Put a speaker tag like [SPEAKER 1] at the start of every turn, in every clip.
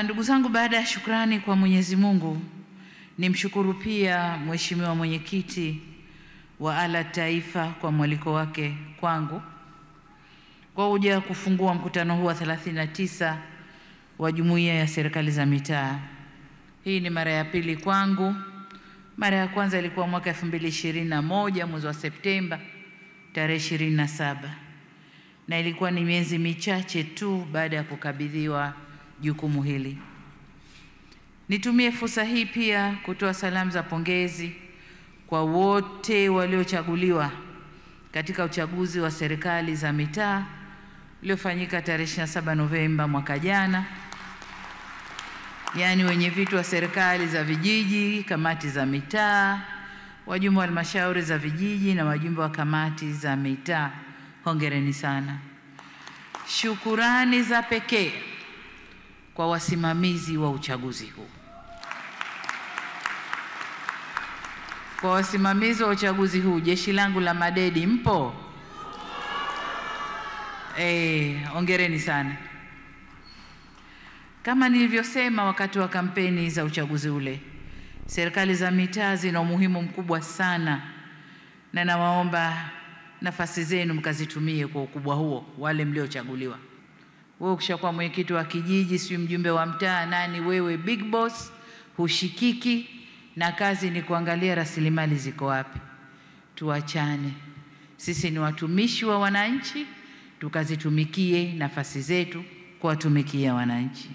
[SPEAKER 1] Ndugu zangu, baada ya shukrani kwa Mwenyezi Mungu, nimshukuru pia Mheshimiwa Mwenyekiti wa ALAT Taifa kwa mwaliko wake kwangu kwa kuja kufungua mkutano huu wa 39 wa Jumuiya ya Serikali za Mitaa. Hii ni mara ya pili kwangu. Mara ya kwanza ilikuwa mwaka 2021 mwezi wa Septemba tarehe 27, na ilikuwa ni miezi michache tu baada ya kukabidhiwa jukumu hili. Nitumie fursa hii pia kutoa salamu za pongezi kwa wote waliochaguliwa katika uchaguzi wa serikali za mitaa uliofanyika tarehe 27 Novemba mwaka jana, yaani wenye viti wa serikali za vijiji, kamati za mitaa, wajumbe wa halmashauri za vijiji na wajumbe wa kamati za mitaa. Hongereni sana. Shukurani za pekee kwa wasimamizi wa uchaguzi huu. Kwa wasimamizi wa uchaguzi huu, jeshi langu la madedi mpo? Hongereni sana. Kama nilivyosema wakati wa kampeni za uchaguzi ule, serikali za mitaa zina umuhimu mkubwa sana, na nawaomba nafasi zenu mkazitumie kwa ukubwa huo, wale mliochaguliwa. Wewe ukishakuwa mwenyekiti wa kijiji, si mjumbe wa mtaa, nani wewe, big boss, hushikiki, na kazi ni kuangalia rasilimali ziko wapi. Tuachane. Sisi ni watumishi wa wananchi, tukazitumikie nafasi zetu kuwatumikia wananchi.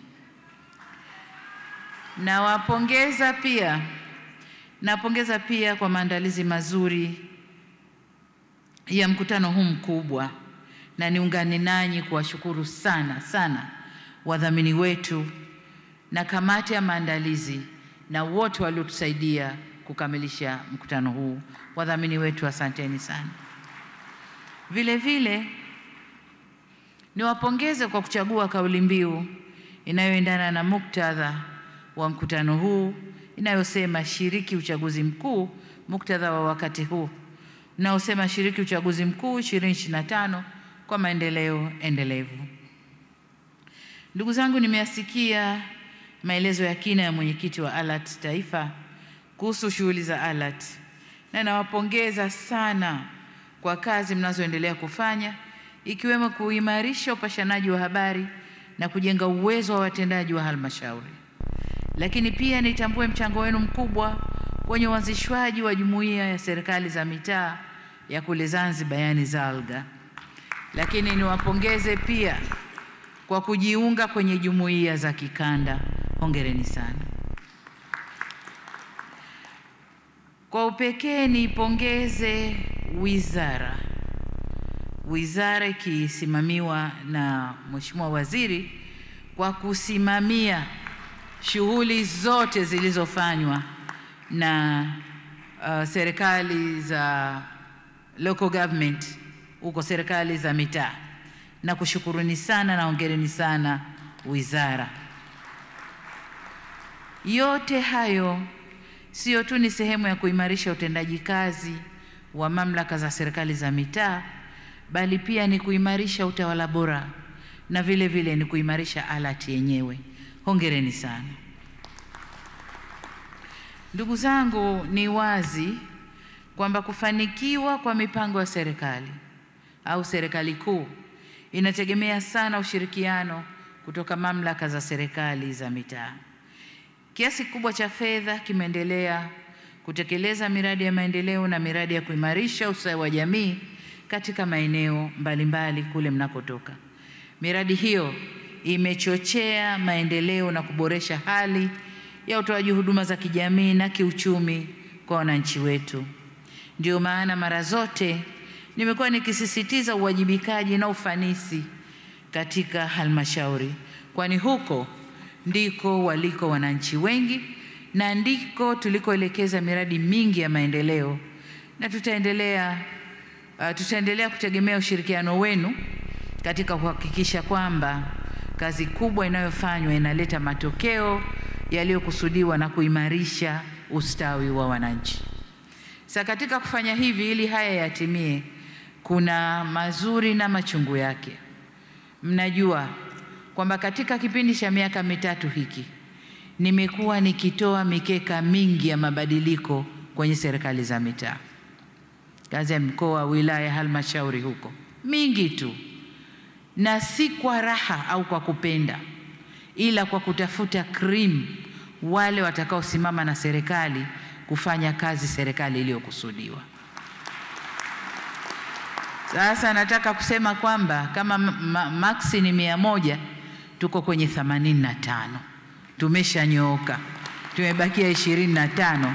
[SPEAKER 1] Napongeza pia kwa maandalizi mazuri ya mkutano huu mkubwa, na niungane nanyi kuwashukuru sana sana wadhamini wetu na kamati ya maandalizi na wote waliotusaidia kukamilisha mkutano huu. Wadhamini wetu, asanteni sana. Vile vile niwapongeze kwa kuchagua kauli mbiu inayoendana na muktadha wa mkutano huu, inayosema shiriki uchaguzi mkuu, muktadha wa wakati huu unaosema shiriki uchaguzi mkuu 2025 kwa maendeleo endelevu. Ndugu zangu, nimeyasikia maelezo ya kina ya mwenyekiti wa ALAT Taifa kuhusu shughuli za ALAT, na nawapongeza sana kwa kazi mnazoendelea kufanya, ikiwemo kuimarisha upashanaji wa habari na kujenga uwezo wa watendaji wa halmashauri. Lakini pia nitambue mchango wenu mkubwa kwenye uanzishwaji wa Jumuiya ya Serikali za Mitaa ya kule Zanzibar, yani ZALGA. Lakini niwapongeze pia kwa kujiunga kwenye jumuiya za kikanda. Hongereni sana. Kwa upekee niipongeze wizara ikisimamiwa na Mheshimiwa Waziri kwa kusimamia shughuli zote zilizofanywa na serikali za local government huko, serikali za mitaa. Na kushukuruni sana na hongereni sana wizara. Yote hayo sio tu ni sehemu ya kuimarisha utendaji kazi wa mamlaka za serikali za mitaa, bali pia ni kuimarisha utawala bora na vile vile ni kuimarisha ALAT yenyewe. Hongereni sana. Ndugu zangu, ni wazi kwamba kufanikiwa kwa mipango ya serikali au serikali kuu inategemea sana ushirikiano kutoka mamlaka za serikali za mitaa. Kiasi kikubwa cha fedha kimeendelea kutekeleza miradi ya maendeleo na miradi ya kuimarisha ustawi wa jamii katika maeneo mbalimbali kule mnakotoka. Miradi hiyo imechochea maendeleo na kuboresha hali ya utoaji huduma za kijamii na kiuchumi kwa wananchi wetu. Ndio maana mara zote nimekuwa nikisisitiza uwajibikaji na ufanisi katika halmashauri, kwani huko ndiko waliko wananchi wengi na ndiko tulikoelekeza miradi mingi ya maendeleo, na tutaendelea kutegemea ushirikiano wenu katika kuhakikisha kwamba kazi kubwa inayofanywa inaleta matokeo yaliyokusudiwa na kuimarisha ustawi wa wananchi. Sasa katika kufanya hivi, ili haya yatimie, kuna mazuri na machungu yake. Mnajua kwamba katika kipindi cha miaka mitatu hiki nimekuwa nikitoa mikeka mingi ya mabadiliko kwenye serikali za mitaa, ngazi ya mkoa, wilaya, halmashauri, huko mingi tu, na si kwa raha au kwa kupenda, ila kwa kutafuta cream wale watakaosimama na serikali kufanya kazi serikali iliyokusudiwa. Sasa nataka kusema kwamba kama maxi ni 100, tuko kwenye 85. Tumeshanyooka, tumebakia 25.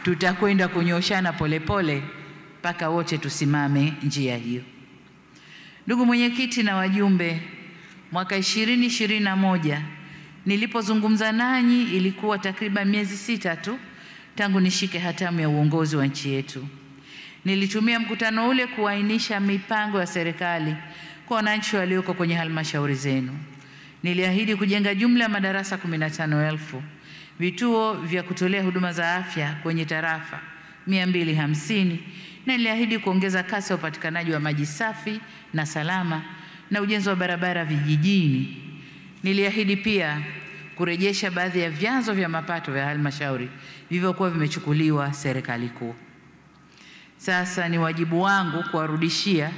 [SPEAKER 1] Tutakwenda kunyoshana polepole mpaka wote tusimame njia hiyo. Ndugu mwenyekiti na wajumbe, mwaka 2021 nilipozungumza nanyi ilikuwa takriban miezi 6 tu tangu nishike hatamu ya uongozi wa nchi yetu. Nilitumia mkutano ule kuainisha mipango ya serikali kwa wananchi walioko kwenye halmashauri zenu. Niliahidi kujenga jumla ya madarasa 15,000, vituo vya kutolea huduma za afya kwenye tarafa 250, na niliahidi kuongeza kasi ya upatikanaji wa maji safi na salama na ujenzi wa barabara vijijini. Niliahidi pia kurejesha baadhi ya vyanzo vya mapato vya halmashauri vilivyokuwa vimechukuliwa serikali kuu. Sasa ni wajibu wangu kuwarudishia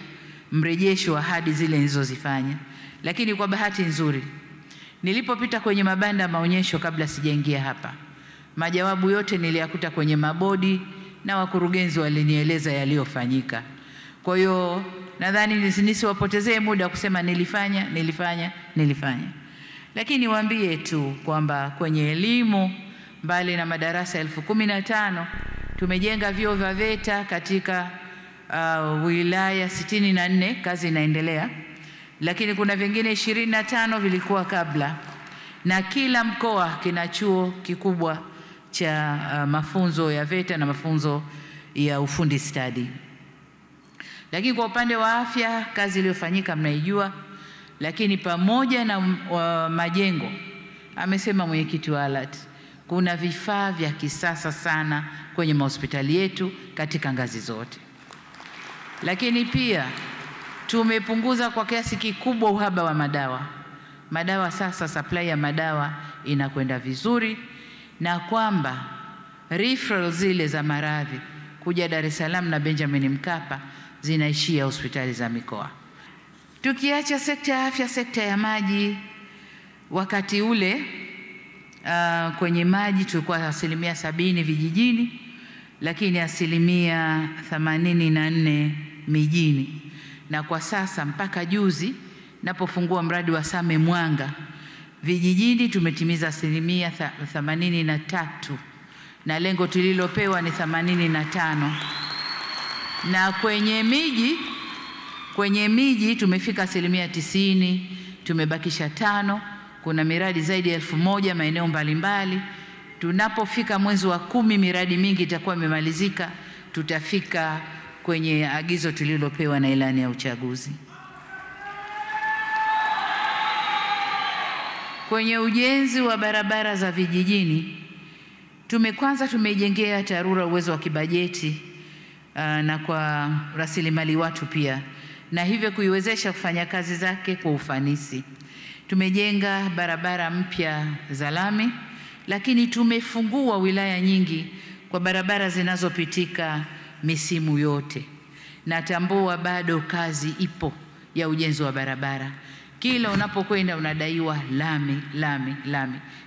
[SPEAKER 1] mrejesho wa ahadi zile nilizozifanya. Lakini kwa bahati nzuri, nilipopita kwenye mabanda ya maonyesho kabla sijaingia hapa, majawabu yote niliyakuta kwenye mabodi na wakurugenzi walinieleza yaliyofanyika. Kwa hiyo nadhani nisiwapotezee muda kusema nilifanya. Lakini niwaambie tu kwamba kwenye elimu, mbali na madarasa 15,000, tumejenga vyuo vya VETA katika wilaya 64, kazi inaendelea. Lakini kuna vingine 25 vilikuwa kabla, na kila mkoa kina chuo kikubwa cha mafunzo ya VETA na mafunzo ya ufundi stadi. Lakini kwa upande wa afya, kazi iliyofanyika mnaijua. Lakini pamoja na majengo, amesema mwenyekiti wa ALAT, kuna vifaa vya kisasa sana kwenye mahospitali yetu katika ngazi zote. Lakini pia tumepunguza kwa kiasi kikubwa uhaba wa madawa. Sasa supply ya madawa inakwenda vizuri, na kwamba referral zile za maradhi kuja Dar es Salaam na Benjamin Mkapa zinaishia hospitali za mikoa. Tukiacha sekta ya afya, sekta ya maji, wakati ule kwenye maji tulikuwa 70% vijijini, lakini 84% mijini. Na kwa sasa mpaka juzi napofungua mradi wa Same Mwanga, vijijini tumetimiza 83%, na lengo tulilopewa ni 85. Na kwenye miji tumefika 90%, tumebakisha 5. Kuna miradi zaidi ya 1000 maeneo mbalimbali. Tunapofika mwezi wa 10 miradi mingi itakuwa imemalizika, tutafika kwenye agizo tulilopewa na ilani ya uchaguzi. Kwenye ujenzi wa barabara za vijijini, tumeijengea TARURA uwezo wa kibajeti na kwa rasilimali watu pia, na hivyo kuiwezesha kufanya kazi zake kwa ufanisi. Tumejenga barabara mpya za lami, lakini tumefungua wilaya nyingi kwa barabara zinazopitika misimu yote. Natambua bado kazi ipo ya ujenzi wa barabara. Kila unapokwenda unadaiwa lami.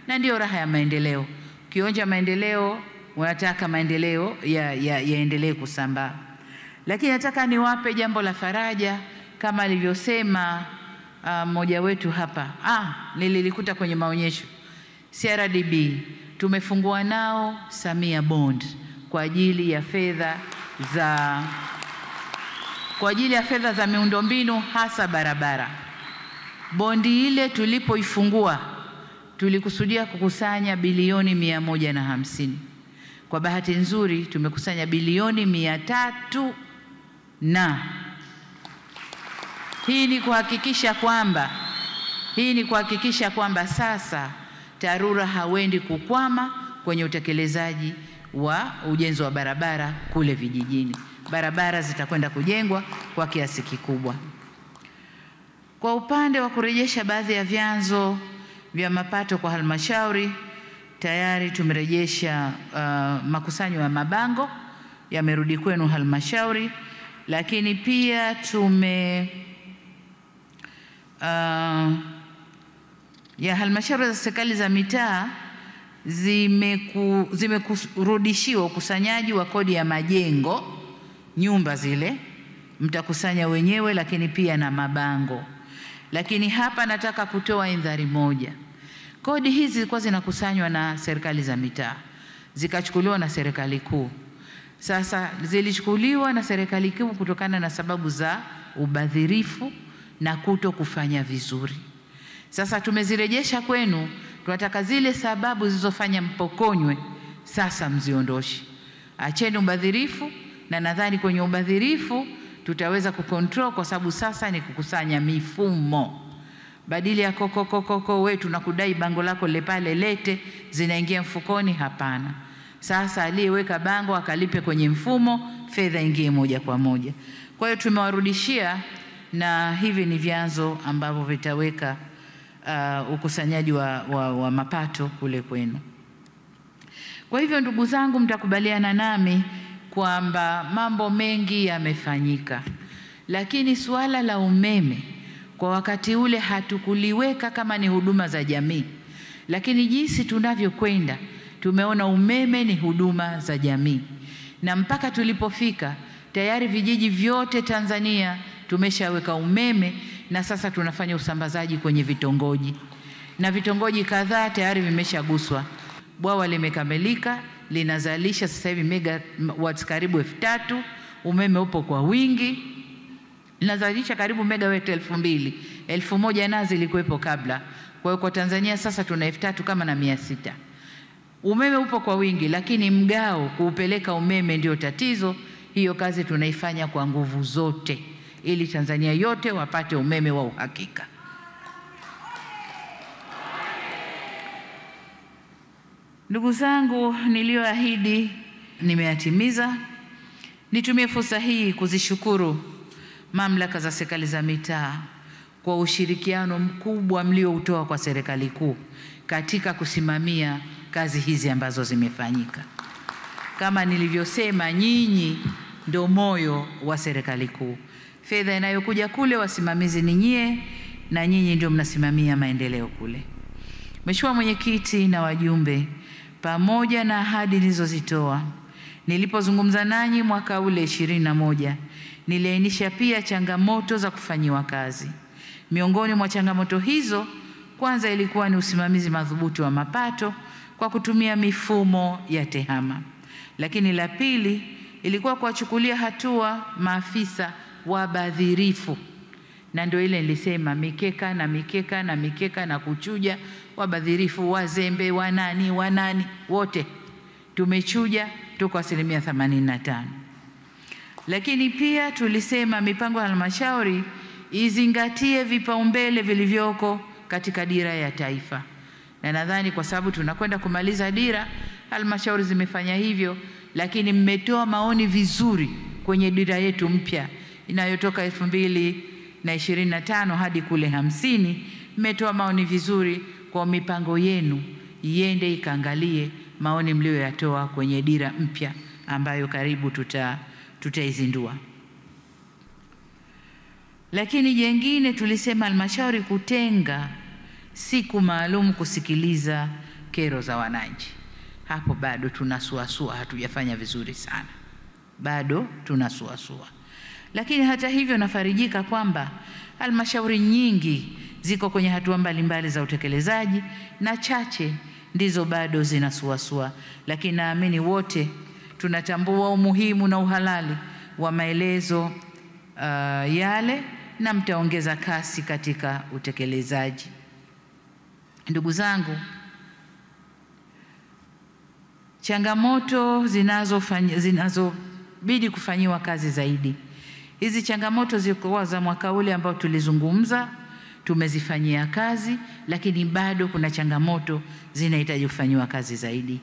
[SPEAKER 1] Na ndio raha ya maendeleo. Ukionja maendeleo, unataka maendeleo yaendelee kusambaa. Lakini nataka niwape jambo la faraja kama alivyosema mmoja wetu hapa. Nililikuta kwenye maonyesho. CRDB tumefungua nao Samia Bond kwa ajili ya fedha za miundombinu, hasa barabara. Bondi ile tulipoifungua tulikusudia kukusanya bilioni 150. Kwa bahati nzuri tumekusanya bilioni 300, na hii ni kuhakikisha kwamba sasa TARURA hawendi kukwama kwenye utekelezaji wa ujenzi wa barabara kule vijijini. Barabara zitakwenda kujengwa kwa kiasi kikubwa. Kwa upande wa kurejesha baadhi ya vyanzo vya mapato kwa halmashauri, tayari tumerejesha makusanyo ya mabango yamerudi kwenu halmashauri, lakini pia ya halmashauri za serikali za mitaa zimekurudishiwa ukusanyaji wa kodi ya majengo, nyumba zile mtakusanya wenyewe, lakini pia na mabango. Lakini hapa nataka kutoa indhari moja. Kodi hizi zilikuwa zinakusanywa na serikali za mitaa, zikachukuliwa na serikali kuu. Sasa zilichukuliwa na serikali kuu kutokana na sababu za ubadhirifu na kuto kufanya vizuri. Sasa tumezirejesha kwenu, tunataka zile sababu zilizofanya mpokonywe sasa mziondoshe. Acheni ubadhirifu, na nadhani kwenye ubadhirifu tutaweza kucontrol, kwa sababu sasa ni kukusanya mifumo. Badili ya koko wetu na kudai bango lako le pale lete zinaingia mfukoni, hapana. Sasa aliyeweka bango akalipe kwenye mfumo, fedha ingie moja kwa moja. Kwa hiyo tumewarudishia, na hivi ni vyanzo ambavyo vitaweka ukusanyaji wa mapato kule kwenu. Kwa hivyo ndugu zangu, mtakubaliana nami kwamba mambo mengi yamefanyika, lakini suala la umeme kwa wakati ule hatukuliweka kama ni huduma za jamii, lakini jinsi tunavyokwenda tumeona umeme ni huduma za jamii, na mpaka tulipofika tayari vijiji vyote Tanzania tumeshaweka umeme, na sasa tunafanya usambazaji kwenye vitongoji, na vitongoji kadhaa tayari vimeshaguswa. Bwawa limekamilika, linazalisha sasa hivi megawatts karibu 3000, umeme upo kwa wingi, linazalisha karibu megawatts 2000, 1000 nazo zilikuwepo kabla. Kwa hiyo kwa Tanzania sasa tuna 3000 kama na 600. Umeme upo kwa wingi, lakini mgao kuupeleka umeme ndio tatizo. Hiyo kazi tunaifanya kwa nguvu zote ili Tanzania yote wapate umeme wa uhakika. Ndugu zangu, niliyoahidi nimeyatimiza. Nitumie fursa hii kuzishukuru mamlaka za serikali za mitaa kwa ushirikiano mkubwa mlioutoa kwa serikali kuu katika kusimamia kazi hizi ambazo zimefanyika. Kama nilivyosema, nyinyi ndio moyo wa serikali kuu. Fedha inayokuja kule, wasimamizi ni nyie, na nyinyi ndio mnasimamia maendeleo kule. Mheshimiwa Mwenyekiti na wajumbe, pamoja na ahadi nilizozitoa nilipozungumza nanyi mwaka ule 21, niliainisha pia changamoto za kufanyiwa kazi. Miongoni mwa changamoto hizo, kwanza ilikuwa ni usimamizi madhubuti wa mapato kwa kutumia mifumo ya TEHAMA. Lakini la pili ilikuwa kuwachukulia hatua maafisa wabadhirifu, na ndio ile nilisema mikeka na kuchuja wabadhirifu, wazembe, wanani wote tumechuja, tuko 85%. Lakini pia tulisema mipango ya halmashauri izingatie vipaumbele vilivyoko katika dira ya taifa, na nadhani kwa sababu tunakwenda kumaliza dira, halmashauri zimefanya hivyo, lakini mmetoa maoni vizuri kwenye dira yetu mpya inayotoka 2025 hadi kule 50. Mmetoa maoni vizuri kwa mipango yenu, iende ikaangalie maoni mlioyatoa kwenye dira mpya ambayo karibu tutaizindua. Lakini jengine tulisema halmashauri kutenga siku maalum kusikiliza kero za wananchi. Hapo bado tunasuasua, hatujafanya vizuri sana, bado tunasuasua. Lakini hata hivyo nafarijika kwamba halmashauri nyingi ziko kwenye hatua mbalimbali za utekelezaji na chache ndizo bado zinasuasua, lakini naamini wote tunatambua umuhimu na uhalali wa maelezo yale, na mtaongeza kasi katika utekelezaji. Ndugu zangu, changamoto zinazobidi kufanyiwa kazi zaidi. Hizi changamoto zilikuwa za mwaka ule ambao tulizungumza, tumezifanyia kazi, lakini bado kuna changamoto zinahitaji kufanyiwa kazi zaidi.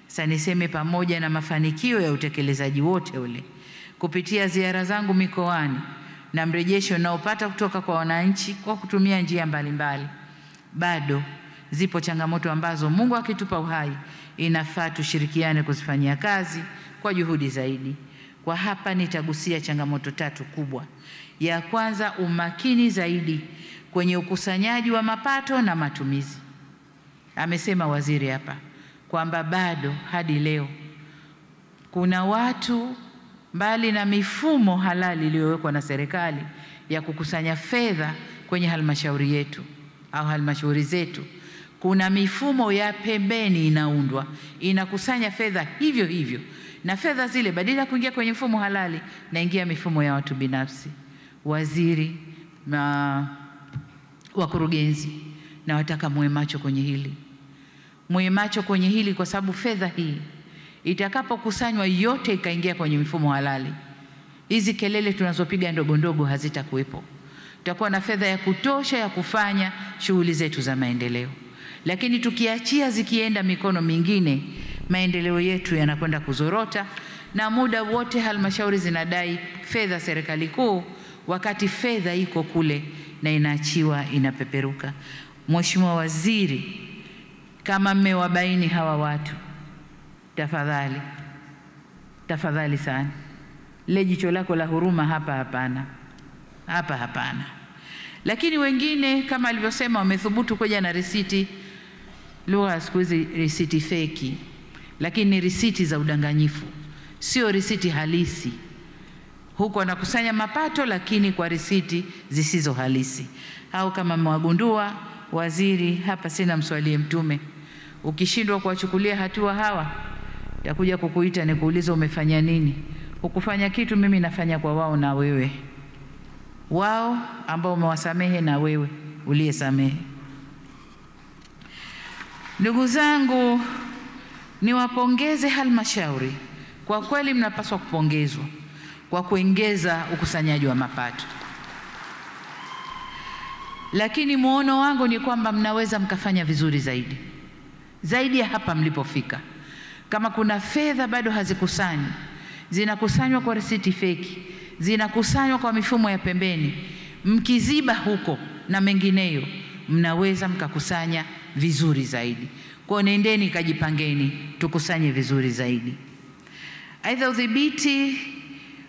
[SPEAKER 1] Sasa niseme, pamoja na mafanikio ya utekelezaji wote ule, kupitia ziara zangu mikoani na mrejesho unaopata kutoka kwa wananchi kwa kutumia njia mbalimbali. Bado zipo changamoto ambazo Mungu akitupa uhai inafaa tushirikiane kuzifanyia kazi kwa juhudi zaidi. Kwa hapa nitagusia changamoto 3 kubwa. Ya kwanza, umakini zaidi kwenye ukusanyaji wa mapato na matumizi. Amesema waziri hapa kwamba bado hadi leo kuna watu, mbali na mifumo halali iliyowekwa na serikali ya kukusanya fedha kwenye halmashauri yetu au halmashauri zetu, kuna mifumo ya pembeni inaundwa inakusanya fedha hivyo hivyo, na fedha zile badala ya kuingia kwenye mfumo halali naingia mifumo ya watu binafsi. Waziri na wakurugenzi, na wataka muwe macho kwenye hili, muwe macho kwenye hili, kwa sababu fedha hii itakapokusanywa yote ikaingia kwenye mifumo halali, hizi kelele tunazopiga ndogo ndogo hazitakuwepo. Tutakuwa na fedha ya kutosha ya kufanya shughuli zetu za maendeleo. Lakini tukiachia zikienda mikono mingine, maendeleo yetu yanakwenda kuzorota, na muda wote halmashauri zinadai fedha serikali kuu, wakati fedha iko kule na inaachiwa inapeperuka. Mheshimiwa Waziri, kama mmewabaini hawa watu, tafadhali, tafadhali sana, le jicho lako la huruma hapa hapana, hapa hapana. Lakini wengine kama alivyosema wamethubutu kuja na risiti, lugha siku hizi risiti feki, lakini ni risiti za udanganyifu, sio risiti halisi. Huko wanakusanya mapato lakini kwa risiti zisizo halisi. Au kama mwagundua, waziri, hapa sina mswalie Mtume, ukishindwa kuwachukulia hatua hawa, takuja kukuita nikuuliza umefanya nini. Ukufanya kitu, mimi nafanya kwa wao na wewe, wao ambao umewasamehe na wewe uliyesamehe. Ndugu zangu, niwapongeze halmashauri, kwa kweli mnapaswa kupongezwa kwa kuongeza ukusanyaji wa mapato. Lakini muono wangu ni kwamba mnaweza mkafanya vizuri zaidi, zaidi ya hapa mlipofika. Kama kuna fedha bado hazikusanywi, zinakusanywa kwa risiti feki, zinakusanywa kwa mifumo ya pembeni, mkiziba huko na mengineyo, mnaweza mkakusanya vizuri zaidi. Kwa nendeni kajipangeni, tukusanye vizuri zaidi. Aidha, udhibiti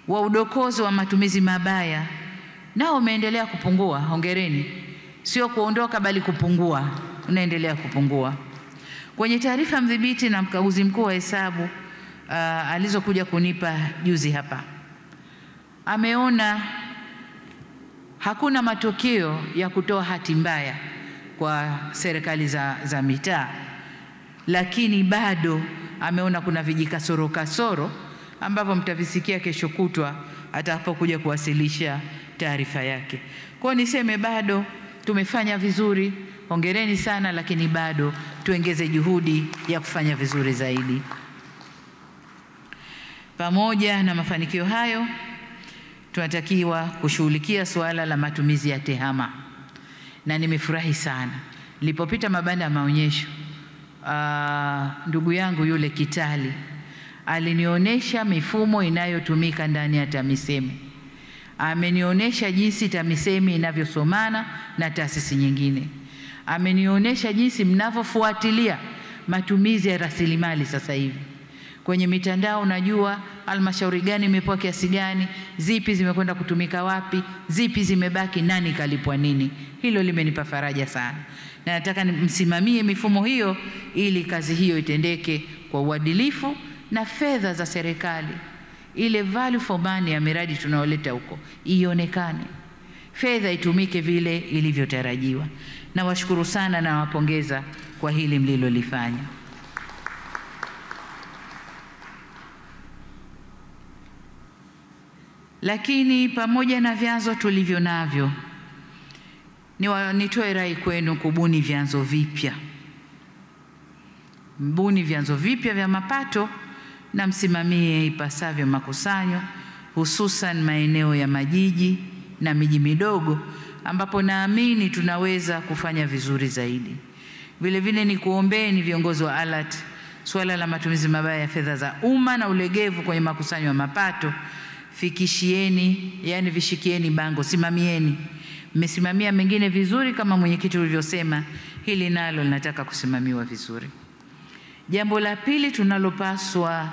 [SPEAKER 1] wa udokozi wa matumizi mabaya nao umeendelea kupungua. Hongereni, sio kuondoka bali kupungua, unaendelea kupungua. Kwenye taarifa mdhibiti na mkaguzi mkuu wa hesabu alizokuja kunipa juzi hapa, ameona hakuna matokeo ya kutoa hati mbaya kwa serikali za mitaa, lakini bado ameona kuna vijikasoro kasoro ambavyo mtavisikia kesho kutwa atakapokuja kuwasilisha taarifa yake. Kwa niseme bado tumefanya vizuri, hongereni sana, lakini bado tuongeze juhudi ya kufanya vizuri zaidi. Pamoja na mafanikio hayo, tunatakiwa kushughulikia suala la matumizi ya tehama. Na nimefurahi sana nilipopita mabanda ya maonyesho, ndugu yangu yule Kitali alinionyesha mifumo inayotumika ndani ya TAMISEMI. Amenionyesha jinsi TAMISEMI inavyosomana na taasisi nyingine. Amenionyesha jinsi mnavyofuatilia matumizi ya rasilimali sasa hivi. Kwenye mitandao unajua halmashauri gani imepewa kiasi gani, zipi zimekwenda kutumika wapi, zipi zimebaki, nani kalipwa nini. Hilo limenipa faraja sana. Na nataka msimamie mifumo hiyo ili kazi hiyo itendeke kwa uadilifu, na fedha za serikali, ile value for money ya miradi tunaoleta huko ionekane, fedha itumike vile ilivyotarajiwa. Na washukuru sana na wapongeza kwa hili mlilolifanya. Lakini pamoja na vyanzo tulivyo navyo, nitoe rai kwenu kubuni vyanzo vipya. Mbuni vyanzo vipya vya mapato na msimamie ipasavyo makusanyo, hususan maeneo ya majiji na miji midogo ambapo naamini tunaweza kufanya vizuri zaidi. Vile vile ni kuombeeni viongozi wa ALAT, suala la matumizi mabaya ya fedha za umma na ulegevu kwenye makusanyo ya mapato, fikishieni, yani vishikieni bango, simamieni. Mmesimamia mengine vizuri kama mwenyekiti ulivyosema, hili nalo linataka kusimamiwa vizuri. Jambo la pili tunalopaswa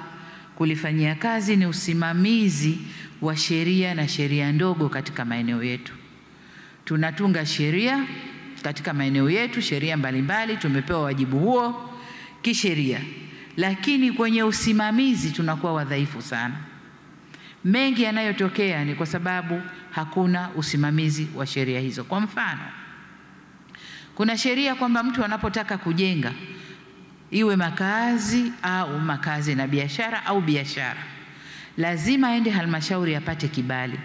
[SPEAKER 1] kulifanyia kazi ni usimamizi wa sheria na sheria ndogo katika maeneo yetu. Tunatunga sheria katika maeneo yetu, sheria mbalimbali, tumepewa wajibu huo kisheria, lakini kwenye usimamizi tunakuwa wadhaifu sana. Mengi yanayotokea ni kwa sababu hakuna usimamizi wa sheria hizo. Kwa mfano, kuna sheria kwamba mtu anapotaka kujenga, iwe makazi au makazi na biashara au biashara, lazima aende halmashauri apate kibali,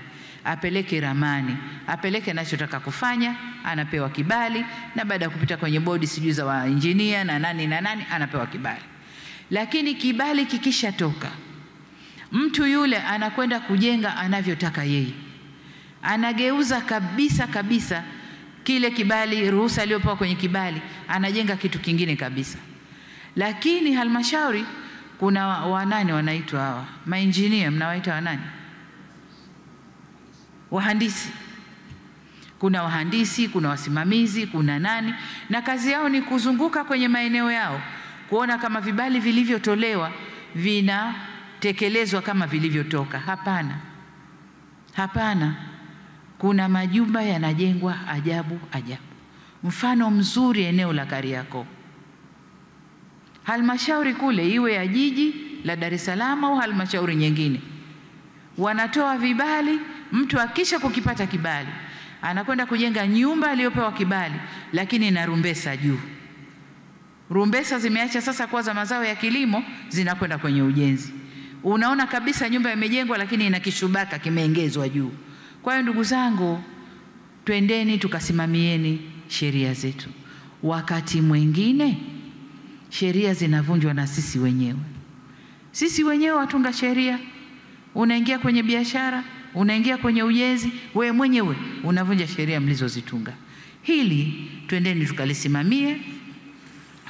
[SPEAKER 1] apeleke ramani, apeleke anachotaka kufanya, anapewa kibali, na baada ya kupita kwenye bodi sijui za wa engineer na nani anapewa kibali. Lakini kibali kikishatoka, mtu yule anakwenda kujenga anavyotaka yeye, anageuza kabisa kile kibali, ruhusa aliyopewa kwenye kibali, anajenga kitu kingine kabisa. Lakini halmashauri kuna wanani wanaitwa hawa maengineer, mnawaita wanani? Wahandisi. Kuna wahandisi, kuna wasimamizi, kuna nani, na kazi yao ni kuzunguka kwenye maeneo yao kuona kama vibali vilivyotolewa vinatekelezwa kama vilivyotoka. Hapana. Kuna majumba yanajengwa ajabu. Mfano mzuri eneo la Kariakoo. Halmashauri kule, iwe ya jiji la Dar es Salaam au halmashauri nyingine, wanatoa vibali. Mtu akisha kukipata kibali, anakwenda kujenga nyumba aliyopewa kibali, lakini na rumbesa juu. Rumbesa zimeacha sasa kwa za mazao ya kilimo, zinakwenda kwenye ujenzi. Unaona kabisa nyumba imejengwa, lakini ina kishubaka kimeongezwa juu. Kwa hiyo ndugu zangu, twendeni tukasimamieni sheria zetu. Wakati mwingine sheria zinavunjwa na sisi wenyewe. Sisi wenyewe watunga sheria. Unaingia kwenye biashara, unaingia kwenye ujenzi, wewe mwenyewe unavunja sheria mlizozitunga. Hili twendeni tukalisimamie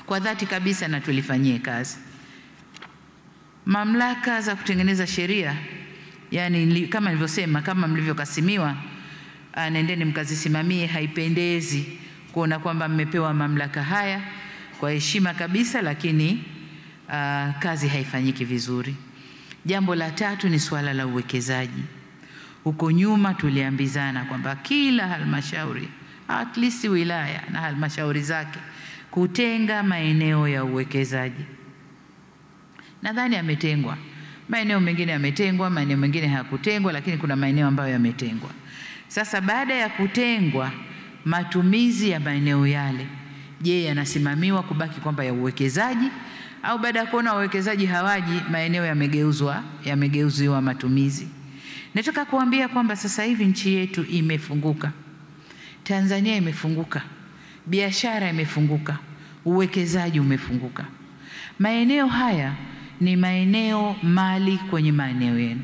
[SPEAKER 1] kwa dhati kabisa na tulifanyie kazi. Mamlaka za kutengeneza sheria, yani kama nilivyosema, kama mlivyokasimiwa, nendeni mkazisimamie. Haipendezi kuona kwamba mmepewa mamlaka haya kwa heshima kabisa, lakini kazi haifanyiki vizuri. Jambo la tatu ni swala la uwekezaji. Huko nyuma tuliambizana kwamba kila halmashauri, at least wilaya na halmashauri zake, kutenga maeneo ya uwekezaji. Nadhani yametengwa. Maeneo mengine yametengwa, maeneo mengine hayakutengwa, lakini kuna maeneo ambayo yametengwa. Sasa baada ya kutengwa, matumizi ya maeneo yale, je, yanasimamiwa kubaki kwamba ya uwekezaji, au baada ya kuona wawekezaji hawaji, maeneo yamegeuziwa matumizi? Nataka kuambia kwamba sasa hivi nchi yetu imefunguka. Tanzania imefunguka. Biashara imefunguka. Uwekezaji umefunguka. Maeneo haya ni maeneo mali kwenye maeneo yenu.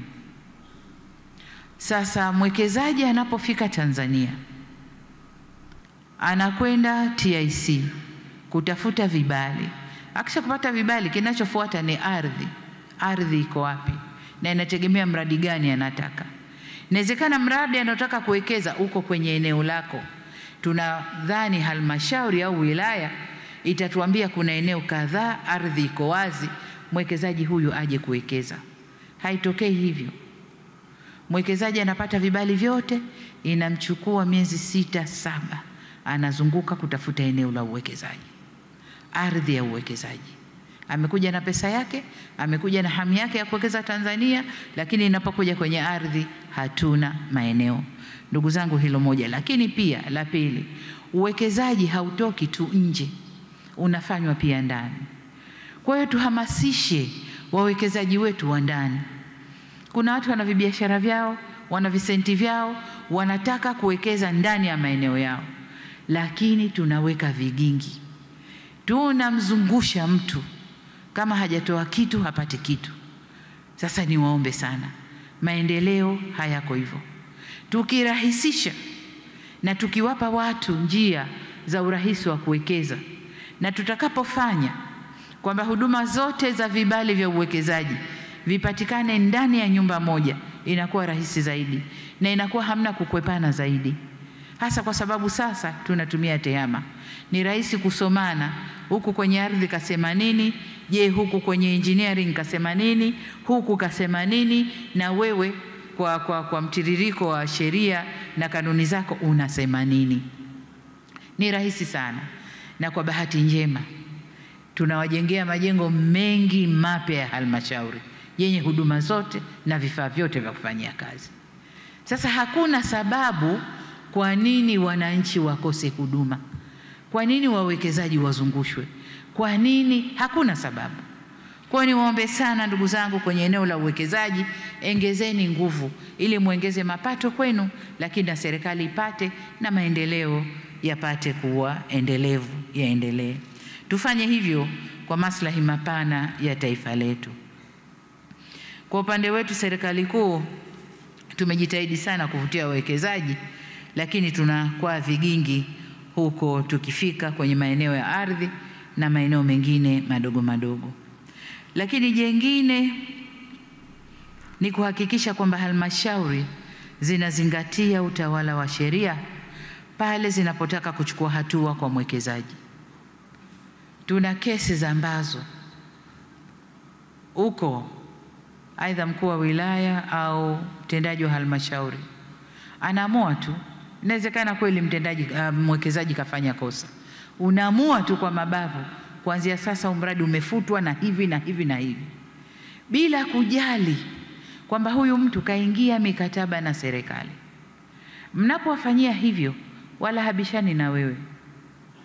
[SPEAKER 1] Sasa mwekezaji anapofika Tanzania, anakwenda TIC kutafuta vibali. Akisha kupata vibali, kinachofuata ni ardhi. Ardhi iko wapi na inategemea mradi gani anataka. Inawezekana mradi anataka kuwekeza uko kwenye eneo lako. Tunadhani halmashauri au wilaya itatuambia kuna eneo kadhaa, ardhi iko wazi, mwekezaji huyu aje kuwekeza. Haitokei hivyo. Mwekezaji anapata vibali vyote, inamchukua miezi 6-7, anazunguka kutafuta eneo la uwekezaji, ardhi ya uwekezaji. Amekuja na pesa yake, amekuja na hamu yake ya kuwekeza Tanzania, lakini inapokuja kwenye ardhi hatuna maeneo. Ndugu zangu, hilo moja. Lakini pia la pili, uwekezaji hautoki tu nje, unafanywa pia ndani. Kwa hiyo tuhamasishe wawekezaji wetu wa ndani. Kuna watu wana vibiashara vyao, wana visenti vyao, wanataka kuwekeza ndani ya maeneo yao, lakini tunaweka vigingi. Tunamzungusha mtu, kama hajatoa kitu hapati kitu. Sasa niwaombe sana, maendeleo hayako hivyo. Tukirahisisha na tukiwapa watu njia za urahisi wa kuwekeza, na tutakapofanya kwamba huduma zote za vibali vya uwekezaji vipatikane ndani ya nyumba moja, inakuwa rahisi zaidi na inakuwa hamna kukwepana zaidi, hasa kwa sababu sasa tunatumia tehama. Ni rahisi kusomana, huku kwenye ardhi kasema nini, je huku kwenye engineering kasema nini, huku kasema nini, na wewe kwa mtiririko wa sheria na kanuni zako unasema nini. Ni rahisi sana, na kwa bahati njema tunawajengea majengo mengi mapya ya halmashauri yenye huduma zote na vifaa vyote vya kufanyia kazi. Sasa hakuna sababu kwa nini wananchi wakose huduma, kwa nini wawekezaji wazungushwe, kwa nini? Hakuna sababu. Kwa hiyo niwaombe sana ndugu zangu, kwenye eneo la uwekezaji ongezeni nguvu ili muongeze mapato kwenu, lakini na serikali ipate na maendeleo yapate kuwa endelevu, yaendelee. Tufanye hivyo kwa maslahi mapana ya taifa letu. Kwa upande wetu serikali kuu tumejitahidi sana kuvutia wawekezaji, lakini tunakuwa vigingi huko tukifika kwenye maeneo ya ardhi na maeneo mengine madogo madogo. Lakini jengine ni kuhakikisha kwamba halmashauri zinazingatia utawala wa sheria pale zinapotaka kuchukua hatua kwa mwekezaji. Tuna kesi ambazo uko aidha mkuu wa wilaya au mtendaji wa halmashauri anaamua tu, inawezekana kweli mwekezaji kafanya kosa, unaamua tu kwa mabavu, kuanzia sasa mradi umefutwa na hivi na hivi na hivi, bila kujali kwamba huyu mtu kaingia mikataba na serikali. Mnapowafanyia hivyo, wala habishani na wewe,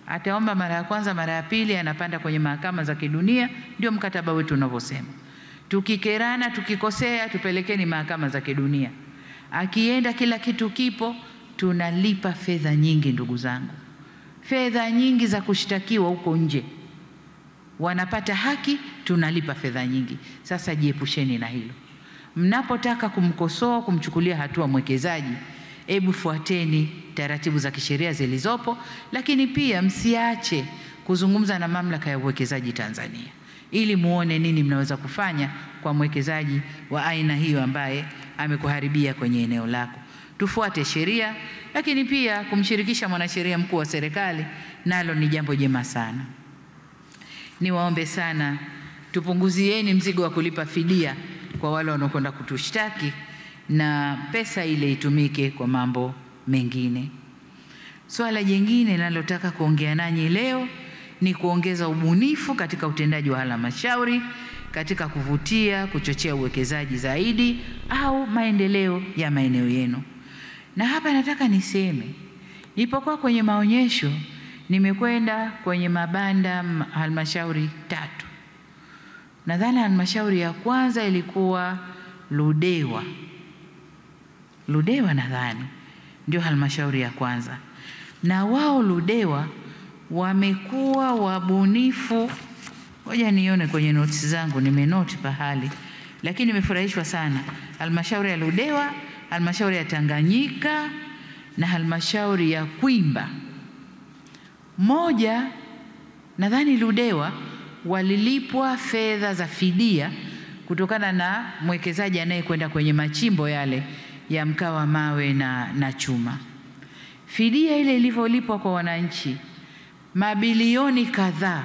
[SPEAKER 1] ataomba mara ya kwanza, mara ya pili, anapanda kwenye mahakama za kidunia. Ndio mkataba wetu unavyosema, tukikerana, tukikosea, tupelekeni mahakama za kidunia. Akienda kila kitu kipo, tunalipa fedha nyingi ndugu zangu, fedha nyingi za kushtakiwa huko nje, wanapata haki, tunalipa fedha nyingi. Sasa jiepusheni na hilo. Mnapotaka kumkosoa, kumchukulia hatua mwekezaji, hebu fuateni taratibu za kisheria zilizopo, lakini pia msiache kuzungumza na mamlaka ya uwekezaji Tanzania ili muone nini mnaweza kufanya kwa mwekezaji wa aina hiyo ambaye amekuharibia kwenye eneo lako. Tufuate sheria, lakini pia kumshirikisha mwanasheria mkuu wa serikali nalo ni jambo jema sana. Niwaombe sana tupunguzieni mzigo wa kulipa fidia kwa wale wanaokwenda kutushtaki, na pesa ile itumike kwa mambo mengine. Swala jingine ninalotaka kuongea nanyi leo ni kuongeza ubunifu katika utendaji wa halmashauri katika kuvutia, kuchochea uwekezaji zaidi au maendeleo ya maeneo yenu. Na hapa nataka niseme, nilipokuwa kwenye maonyesho, nimekwenda kwenye mabanda halmashauri 3. Nadhani halmashauri ya kwanza ilikuwa Ludewa. Ludewa nadhani ndio halmashauri ya kwanza. Na wao Ludewa wamekuwa wabunifu. Ngoja nione kwenye notes zangu, nimenoti pahali, lakini nimefurahishwa sana. Halmashauri ya Ludewa, halmashauri ya Tanganyika na halmashauri ya Kwimba. Moja, nadhani Ludewa walilipwa fedha za fidia kutokana na mwekezaji anayekwenda kwenye machimbo yale ya mkaa wa mawe na chuma. Fidia ile ilivyolipwa kwa wananchi, mabilioni kadhaa,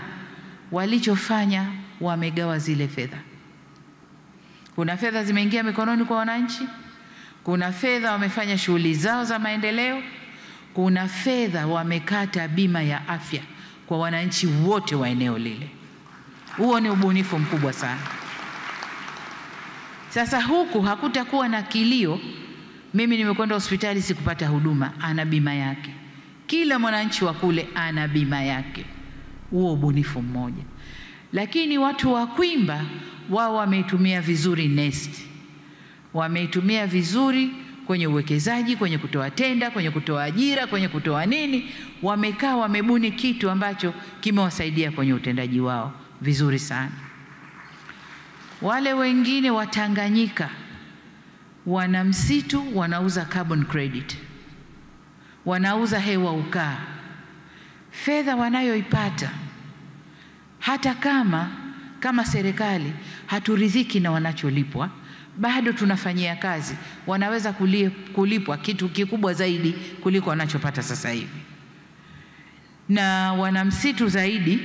[SPEAKER 1] walichofanya wamegawa zile fedha. Kuna fedha zimeingia mikononi kwa wananchi, kuna fedha wamefanya shughuli zao za maendeleo, kuna fedha wamekata bima ya afya kwa wananchi wote wa eneo lile. Huo ni ubunifu mkubwa sana. Sasa huku hakutakuwa na kilio, mimi nimekwenda hospitali sikupata huduma, ana bima yake. Kila mwananchi wa kule ana bima yake. Huo ubunifu mmoja. Lakini watu wa Kwimba wao wameitumia vizuri NeST. Wameitumia vizuri kwenye uwekezaji, kwenye kutoa tenda, kwenye kutoa ajira, kwenye kutoa nini. Wamekaa wamebuni kitu ambacho kimewasaidia kwenye utendaji wao vizuri sana. Wale wengine wa Tanganyika wana msitu, wanauza carbon credit, wanauza hewa ukaa. Fedha wanayoipata, hata kama serikali haturidhiki na wanacholipwa, bado tunafanyia kazi, wanaweza kulipwa kitu kikubwa zaidi kuliko wanachopata sasa hivi. Na wana msitu zaidi,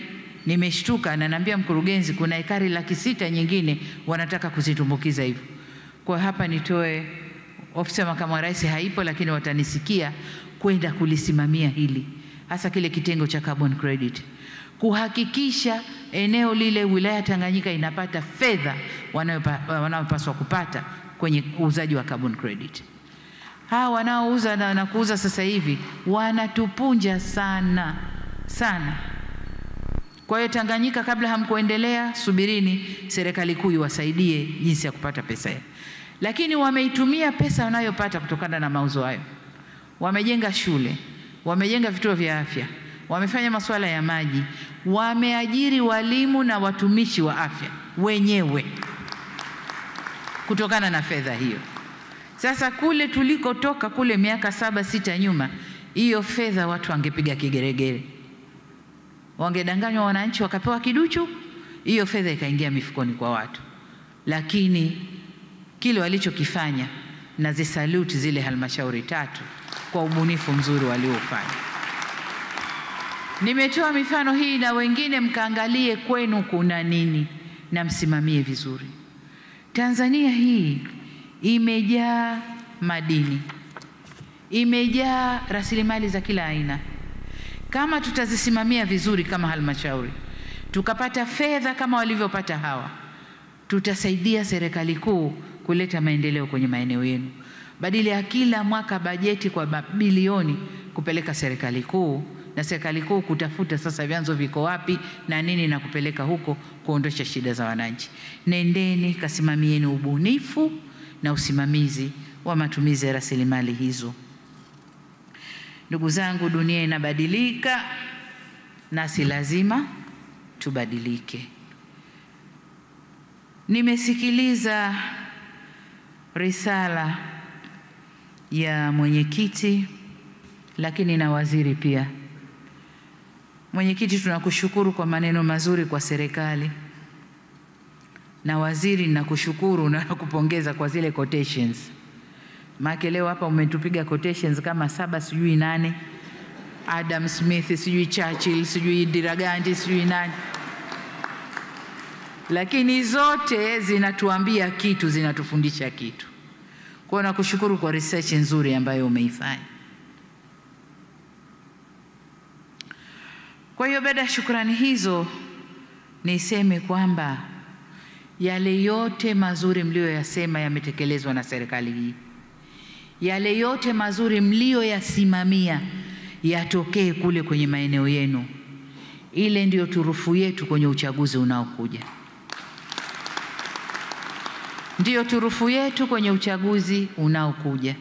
[SPEAKER 1] nimeshtuka na naambia mkurugenzi kuna ekari 600 nyingine wanataka kuzitumbukiza hivyo. Kwa hapa nitoe, ofisi ya makamu wa rais haipo, lakini watanisikia kwenda kulisimamia hili, hasa kile kitengo cha carbon credit, kuhakikisha eneo lile, wilaya Tanganyika inapata fedha wanayopaswa kupata kwenye uuzaji wa carbon credit. Hawa wanaouza na kuuza sasa hivi wanatupunja sana sana. Kwa hiyo Tanganyika, kabla hamkuendelea, subirini serikali kuu iwasaidie jinsi ya kupata pesa hiyo. Lakini wameitumia pesa wanayopata kutokana na mauzo hayo. Wamejenga shule, wamejenga vituo vya afya, wamefanya masuala ya maji, wameajiri walimu na watumishi wa afya wenyewe kutokana na fedha hiyo. Sasa kule tulikotoka kule miaka 7-6 nyuma, hiyo fedha watu wangepiga kigeregere, wangedanganywa wananchi wakapewa kiduchu, hiyo fedha ikaingia mifukoni kwa watu. Lakini kile walichokifanya, na zisalute zile halmashauri 3 kwa ubunifu mzuri waliofanya. Nimetoa mifano hii na wengine mkaangalie kwenu kuna nini na msimamie vizuri. Tanzania hii imejaa madini, imejaa rasilimali za kila aina. Kama tutazisimamia vizuri kama halmashauri, tukapata fedha kama walivyopata hawa, tutasaidia serikali kuu kuleta maendeleo kwenye maeneo yenu, badala ya kila mwaka bajeti kwa bilioni kupeleka serikali kuu, na serikali kuu kutafuta sasa vyanzo viko wapi na nini na kupeleka huko kuondosha shida za wananchi. Nendeni kasimamieni ubunifu na usimamizi wa matumizi ya rasilimali hizo. Ndugu zangu, dunia inabadilika, nasi lazima tubadilike. Nimesikiliza risala ya mwenyekiti, lakini na waziri pia. Mwenyekiti, tunakushukuru kwa maneno mazuri kwa serikali, na waziri nakushukuru na kupongeza kwa zile quotations. Maana leo hapa umetupiga quotations kama 7 sijui 8, Adam Smith sijui Churchill sijui Indira Gandhi sijui nani, lakini zote zinatuambia kitu, zinatufundisha kitu. Kwa hiyo nakushukuru kwa research nzuri ambayo umeifanya. Kwa hiyo baada ya shukrani hizo, niseme kwamba yale yote mazuri mlioyasema yametekelezwa na serikali hii. Yale yote mazuri mlioyasimamia yatokee kule kwenye maeneo yenu. Ile ndio turufu yetu kwenye uchaguzi unaokuja. Ndio turufu yetu kwenye uchaguzi unaokuja.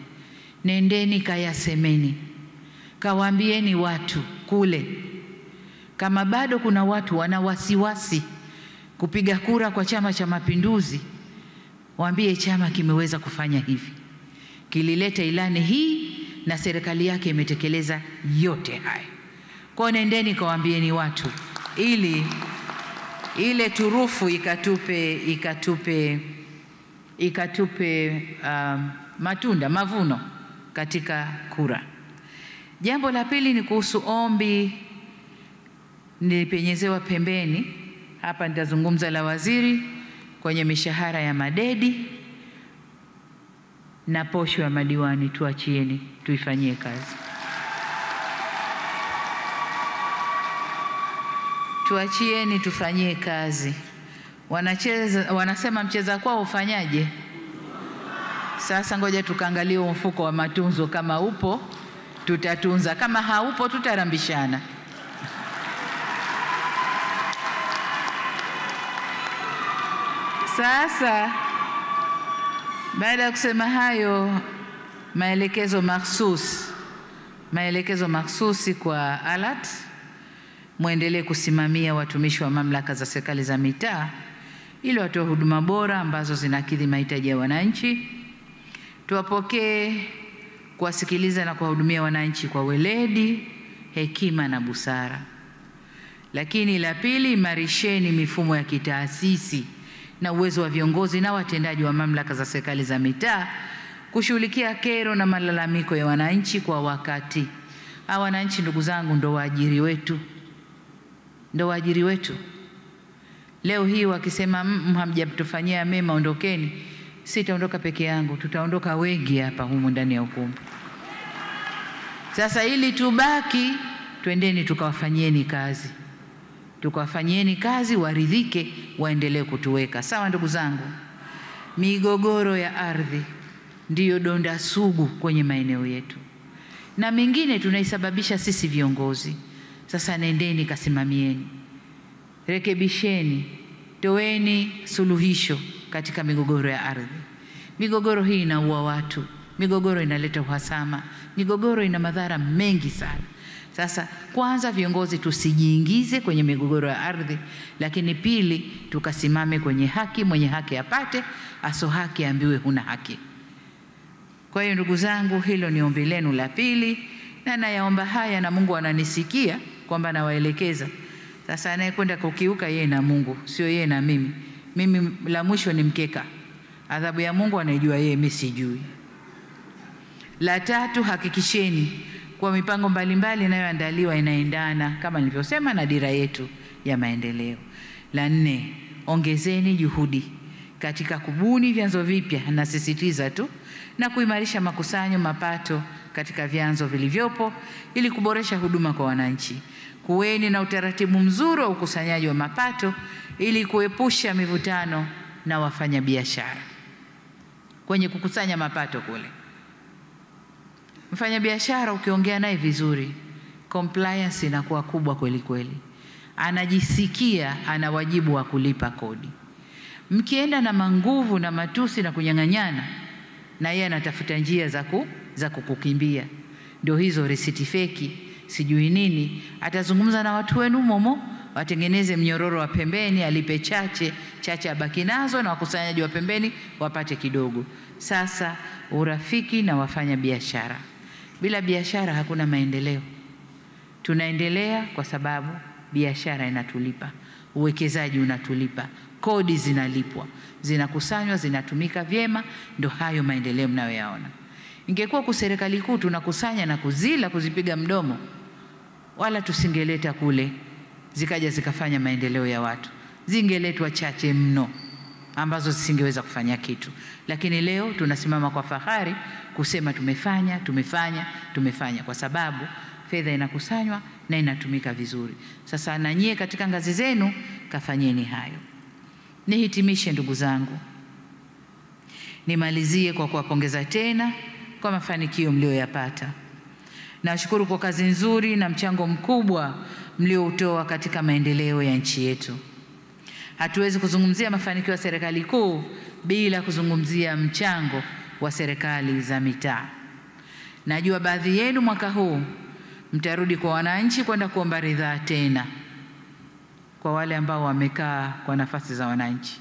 [SPEAKER 1] Nendeni kayasemeni, kawaambieni watu kule. Kama bado kuna watu wana wasiwasi kupiga kura kwa Chama cha Mapinduzi, waambie chama kimeweza kufanya hivi, kilileta ilani hii na serikali yake imetekeleza yote haya. Kwa nendeni kawaambieni watu, ili ile turufu ikatupe matunda, mavuno katika kura. Jambo la pili ni kuhusu ombi nilipenyezewa pembeni. Hapa nitazungumza la waziri kwenye mishahara ya madedi na posho ya madiwani. Tuachieni tuifanyie kazi. Tuachieni tufanyie kazi. Wanasema mcheza kwao ufanyaje? Sasa ngoja tukaangalie mfuko wa matunzo, kama upo tutatunza, kama haupo tutarambishana. Sasa baada ya kusema hayo, maelekezo mahsusi kwa ALAT, muendelee kusimamia watumishi wa mamlaka za serikali za mitaa ili watoe huduma bora ambazo zinakidhi mahitaji ya wananchi. Tuwapokee, kuwasikiliza na kuwahudumia wananchi kwa weledi, hekima na busara. Lakini la pili, imarisheni mifumo ya kitaasisi na uwezo wa viongozi na watendaji wa mamlaka za serikali za mitaa kushughulikia kero na malalamiko ya wananchi kwa wakati. Hawa wananchi ndugu zangu ndo waajiri wetu. Ndo waajiri wetu. Leo hii wakisema hamjatufanyia mema ondokeni, sitaondoka peke yangu, tutaondoka wengi hapa humu ndani ya ukumbi. Sasa ili tubaki, twendeni tukawafanyieni kazi. Tukawafanyieni kazi waridhike, waendelee kutuweka. Sawa ndugu zangu? Migogoro ya ardhi ndiyo donda sugu kwenye maeneo yetu. Na mingine tunaisababisha sisi viongozi. Sasa nendeni kasimamieni. Rekebisheni, toweni suluhisho katika migogoro ya ardhi. Migogoro hii inaua watu, migogoro inaleta uhasama, migogoro ina madhara mengi sana. Sasa kwanza viongozi tusijiingize kwenye migogoro ya ardhi, lakini pili tukasimame kwenye haki, mwenye haki apate, aso haki ambiwe huna haki. Kwa hiyo ndugu zangu, hilo ni ombi lenu la pili, na nayaomba haya na Mungu ananisikia kwamba nawaelekeza. Sasa anayekwenda kukiuka yeye na Mungu, sio yeye na mimi. Mimi la mwisho ni mkeka. Adhabu ya Mungu anaijua yeye, mimi sijui. La tatu, hakikisheni kwa mipango mbalimbali inayoandaliwa inaendana kama nilivyosema na dira yetu ya maendeleo. La nne, ongezeni juhudi katika kubuni vyanzo vipya, na sisitiza tu, na kuimarisha makusanyo mapato katika vyanzo vilivyopo ili kuboresha huduma kwa wananchi. Kuweni na utaratibu mzuri wa ukusanyaji wa mapato ili kuepusha mivutano na wafanyabiashara. Kwenye kukusanya mapato kule, mfanyabiashara ukiongea naye vizuri, compliance inakuwa kubwa kweli kweli. Anajisikia ana wajibu wa kulipa kodi. Mkienda na manguvu na matusi na kunyang'anyana, na yeye anatafuta njia za kukukimbia. Ndio hizo risiti feki, sijui nini. Atazungumza na watu wenu momo, watengeneze mnyororo wa pembeni, alipe chache abaki nazo, na wakusanyaji wa pembeni wapate kidogo. Sasa urafiki na wafanya biashara. Bila biashara hakuna maendeleo. Tunaendelea kwa sababu biashara inatulipa, uwekezaji unatulipa, kodi zinalipwa, zinakusanywa, zinatumika vyema, ndo hayo maendeleo mnayoyaona. Ingekuwa kwa serikali kuu tunakusanya na kuzipiga mdomo, wala tusingeleta kule zikaja zikafanya maendeleo ya watu. Zingeletwa chache mno ambazo zisingeweza kufanya kitu. Lakini leo tunasimama kwa fahari kusema tumefanya kwa sababu fedha inakusanywa na inatumika vizuri. Sasa na nyie katika ngazi zenu kafanyeni hayo. Nihitimishe ndugu zangu. Nimalizie kwa kuwapongeza tena kwa mafanikio mlioyapata. Nashukuru kwa kazi nzuri na mchango mkubwa mlioutoa katika maendeleo ya nchi yetu. Hatuwezi kuzungumzia mafanikio ya serikali kuu bila kuzungumzia mchango wa serikali za mitaa. Najua baadhi yenu mwaka huu mtarudi kwa wananchi kwenda kuomba ridhaa tena, kwa wale ambao wamekaa kwa nafasi za wananchi.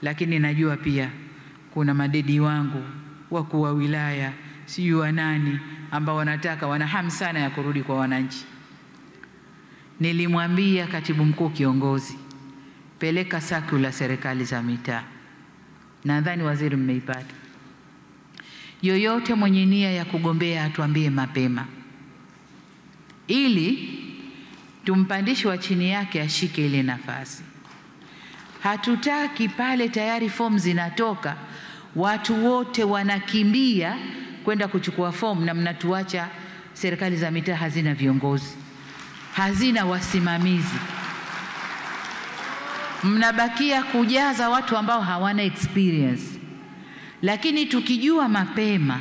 [SPEAKER 1] Lakini najua pia kuna madedi wangu, wakuu wa wilaya, sijui wa nani, ambao wana hamu sana ya kurudi kwa wananchi. Nilimwambia katibu mkuu kiongozi, peleka sakula serikali za mitaa. Nadhani waziri mmeipata. Yoyote mwenye nia ya kugombea atuambie mapema, ili tumpandishe wa chini yake ashike ile nafasi. Hatutaki pale tayari fomu zinatoka, watu wote wanakimbia kwenda kuchukua fomu, na mnatuacha serikali za mitaa hazina viongozi, hazina wasimamizi. Mnabakia kujaza watu ambao hawana experience. Lakini tukijua mapema,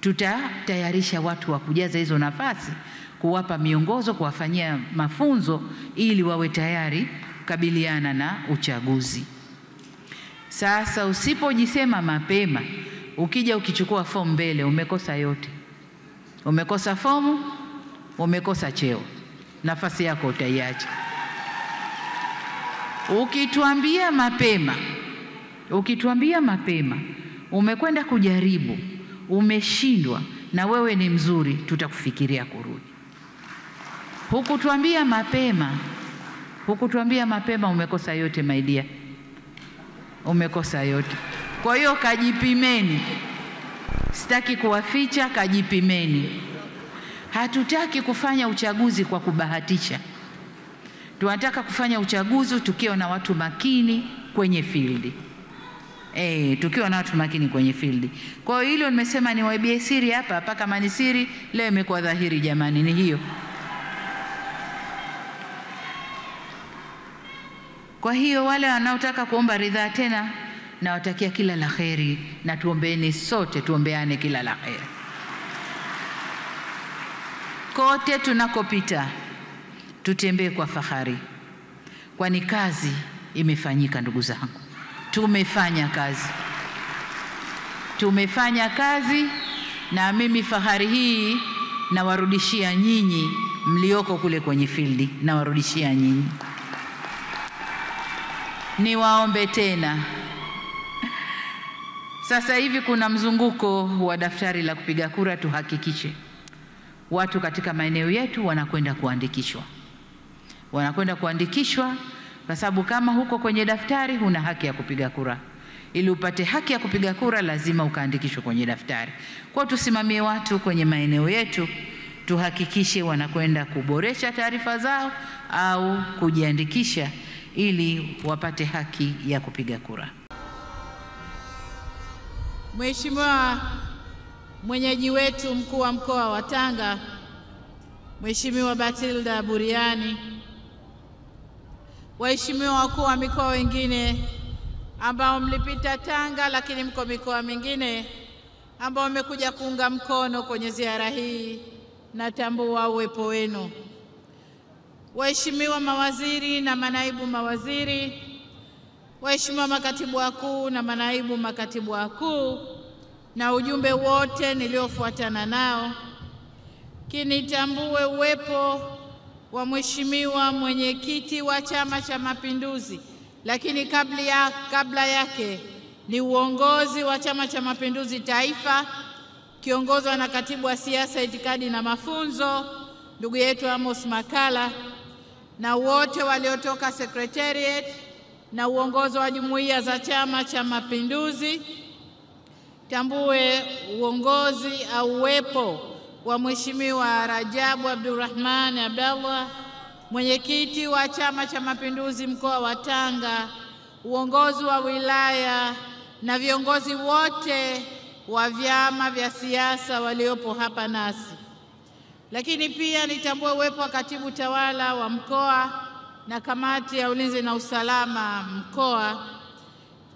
[SPEAKER 1] tutatayarisha watu wa kujaza hizo nafasi, kuwapa miongozo, kuwafanyia mafunzo ili wawe tayari kukabiliana na uchaguzi. Sasa usipojisema mapema, ukija ukichukua fomu mbele, umekosa yote. Umekosa fomu, umekosa cheo, nafasi yako utaiacha. Ukituambia mapema, umekwenda kujaribu, umeshindwa, na wewe ni mzuri, tutakufikiria kurudi. Hukutuambia mapema, umekosa yote my dear. umekosa yote. Kwa hiyo kajipimeni, sitaki kuwaficha, kajipimeni. Hatutaki kufanya uchaguzi kwa kubahatisha. Tunataka kufanya uchaguzi tukiwa na watu makini kwenye field. Tukiwa na watu makini kwenye field. Kwa hiyo hilo nimesema ni waibie siri hapa kama ni siri leo imekuwa dhahiri jamani, ni hiyo. Kwa hiyo wale wanaotaka kuomba ridhaa tena, nawatakia kila la kheri, na tuombeeni sote, tuombeane kila la kheri. Kote tunakopita tutembee kwa fahari, kwani kazi imefanyika ndugu zangu. Tumefanya kazi, na mimi fahari hii nawarudishia nyinyi mlioko kule kwenye field, nawarudishia nyinyi. Niwaombe tena, sasa hivi kuna mzunguko wa daftari la kupiga kura. Tuhakikishe watu katika maeneo yetu wanakwenda kuandikishwa, kwa sababu kama huko kwenye daftari huna haki ya kupiga kura. Ili upate haki ya kupiga kura lazima ukaandikishwe kwenye daftari. Kwa tusimamie watu kwenye maeneo yetu, tuhakikishe wanakwenda kuboresha taarifa zao au kujiandikisha ili wapate haki ya kupiga kura.
[SPEAKER 2] Mheshimiwa mwenyeji wetu mkuu wa mkoa wa Tanga, Mheshimiwa Batilda Buriani, waheshimiwa wakuu wa mikoa wengine ambao mlipita Tanga lakini mko mikoa mingine ambao mmekuja kuunga mkono kwenye ziara hii, natambua uwepo wenu. Waheshimiwa mawaziri na manaibu mawaziri, waheshimiwa makatibu wakuu na manaibu makatibu wakuu, na ujumbe wote niliofuatana nao, kinitambue uwepo wa Mheshimiwa mwenyekiti wa Chama cha Mapinduzi, lakini kabla yake ni uongozi wa Chama cha Mapinduzi Taifa kiongozwa na katibu wa siasa, itikadi na mafunzo, ndugu yetu Amos Makala, na wote waliotoka secretariat na uongozi wa jumuiya za Chama cha Mapinduzi. Tambue uongozi au uwepo wa Mheshimiwa Rajabu Abdurrahman Abdallah, mwenyekiti wa Chama cha Mapinduzi mkoa wa Tanga, uongozi wa wilaya na viongozi wote wa vyama vya siasa waliopo hapa nasi. Lakini pia nitambue uwepo wa katibu tawala wa mkoa na kamati ya ulinzi na usalama mkoa.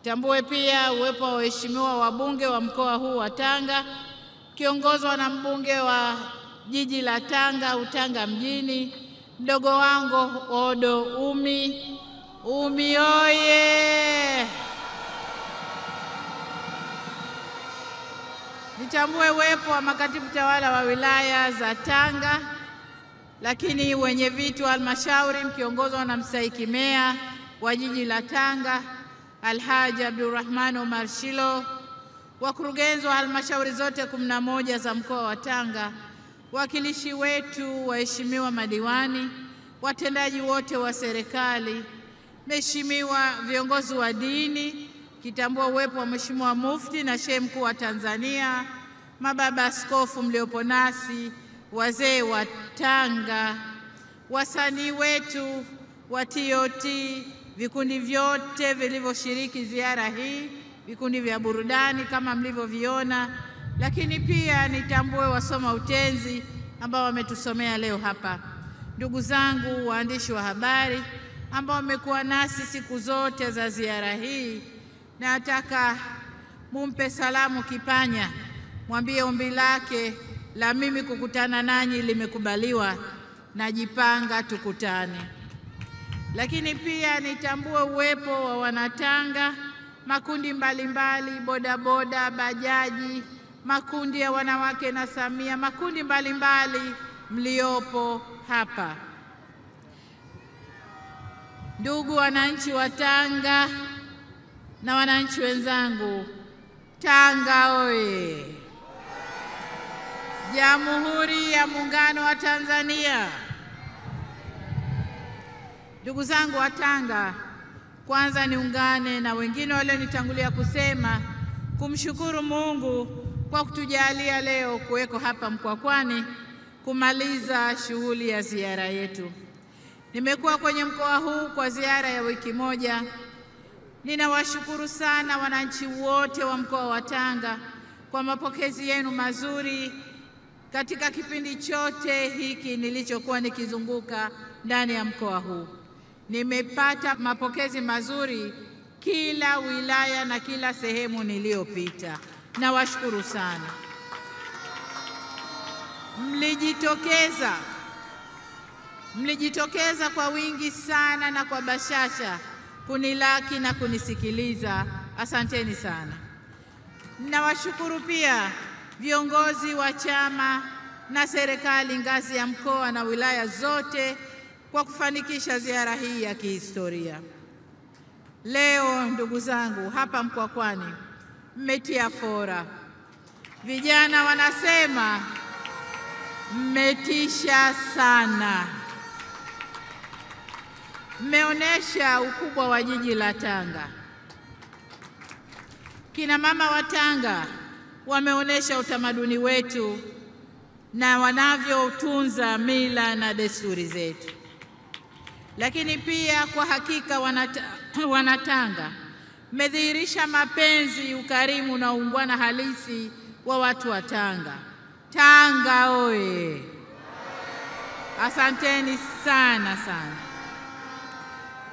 [SPEAKER 2] Tambue pia uwepo wa waheshimiwa wabunge wa mkoa huu wa Tanga kiongozwa na mbunge wa jiji la Tanga, Utanga mjini, mdogo wangu Odo Umi oye! Nitambue uwepo wa makatibu tawala wa wilaya za Tanga, lakini wenye viti wa halmashauri mkiongozwa na mstahiki meya wa jiji la Tanga Alhaji Abdurrahman Omar Shilo, wakurugenzi wa halmashauri zote 11 za mkoa wa Tanga, wakilishi wetu, waheshimiwa madiwani, watendaji wote wa serikali, mheshimiwa viongozi wa dini, kitambua uwepo wa Mheshimiwa Mufti na Shehe Mkuu wa Tanzania, mababa askofu mliopo nasi, wazee wa Tanga, wasanii wetu wa TOT, vikundi vyote vilivyoshiriki ziara hii, vikundi vya burudani kama mlivyoviona, lakini pia nitambue wasoma utenzi ambao wametusomea leo hapa. Ndugu zangu waandishi wa habari ambao wamekuwa nasi siku zote za ziara hii, nataka mumpe salamu Kipanya, mwambie ombi lake la mimi kukutana nanyi limekubaliwa, najipanga tukutane. Lakini pia nitambue uwepo wa wanatanga, makundi mbalimbali, bodaboda, bajaji, makundi ya wanawake na Samia, makundi mbalimbali mliopo hapa. Ndugu wananchi wa Tanga na wananchi wenzangu, Tanga oye! Jamhuri ya Muungano wa Tanzania. Ndugu zangu wa Tanga, kwanza niungane na wengine walionitangulia kusema kumshukuru Mungu kwa kutujalia leo kuweko hapa Mkwakwani kumaliza shughuli ya ziara yetu. Nimekuwa kwenye mkoa huu kwa ziara ya wiki moja. Ninawashukuru sana wananchi wote wa mkoa wa Tanga kwa mapokezi yenu mazuri katika kipindi chote hiki nilichokuwa nikizunguka ndani ya mkoa huu. Nimepata mapokezi mazuri kila wilaya na kila sehemu niliyopita. Nawashukuru sana. Mlijitokeza kwa wingi sana na kwa bashasha kunilaki na kunisikiliza. Asanteni sana. Ninawashukuru pia viongozi wa chama na serikali ngazi ya mkoa na wilaya zote kwa kufanikisha ziara hii ya kihistoria. Leo ndugu zangu, hapa Mkwakwani mmetia fora. Vijana wanasema mmetisha sana. Mmeonesha ukubwa wa jiji la Tanga. Kina mama wa Tanga wameonesha utamaduni wetu na wanavyotunza mila na desturi zetu. Lakini pia kwa hakika Wanatanga mmedhihirisha mapenzi, ukarimu na uungwana halisi wa watu wa Tanga. Tanga oye! Asanteni sana sana.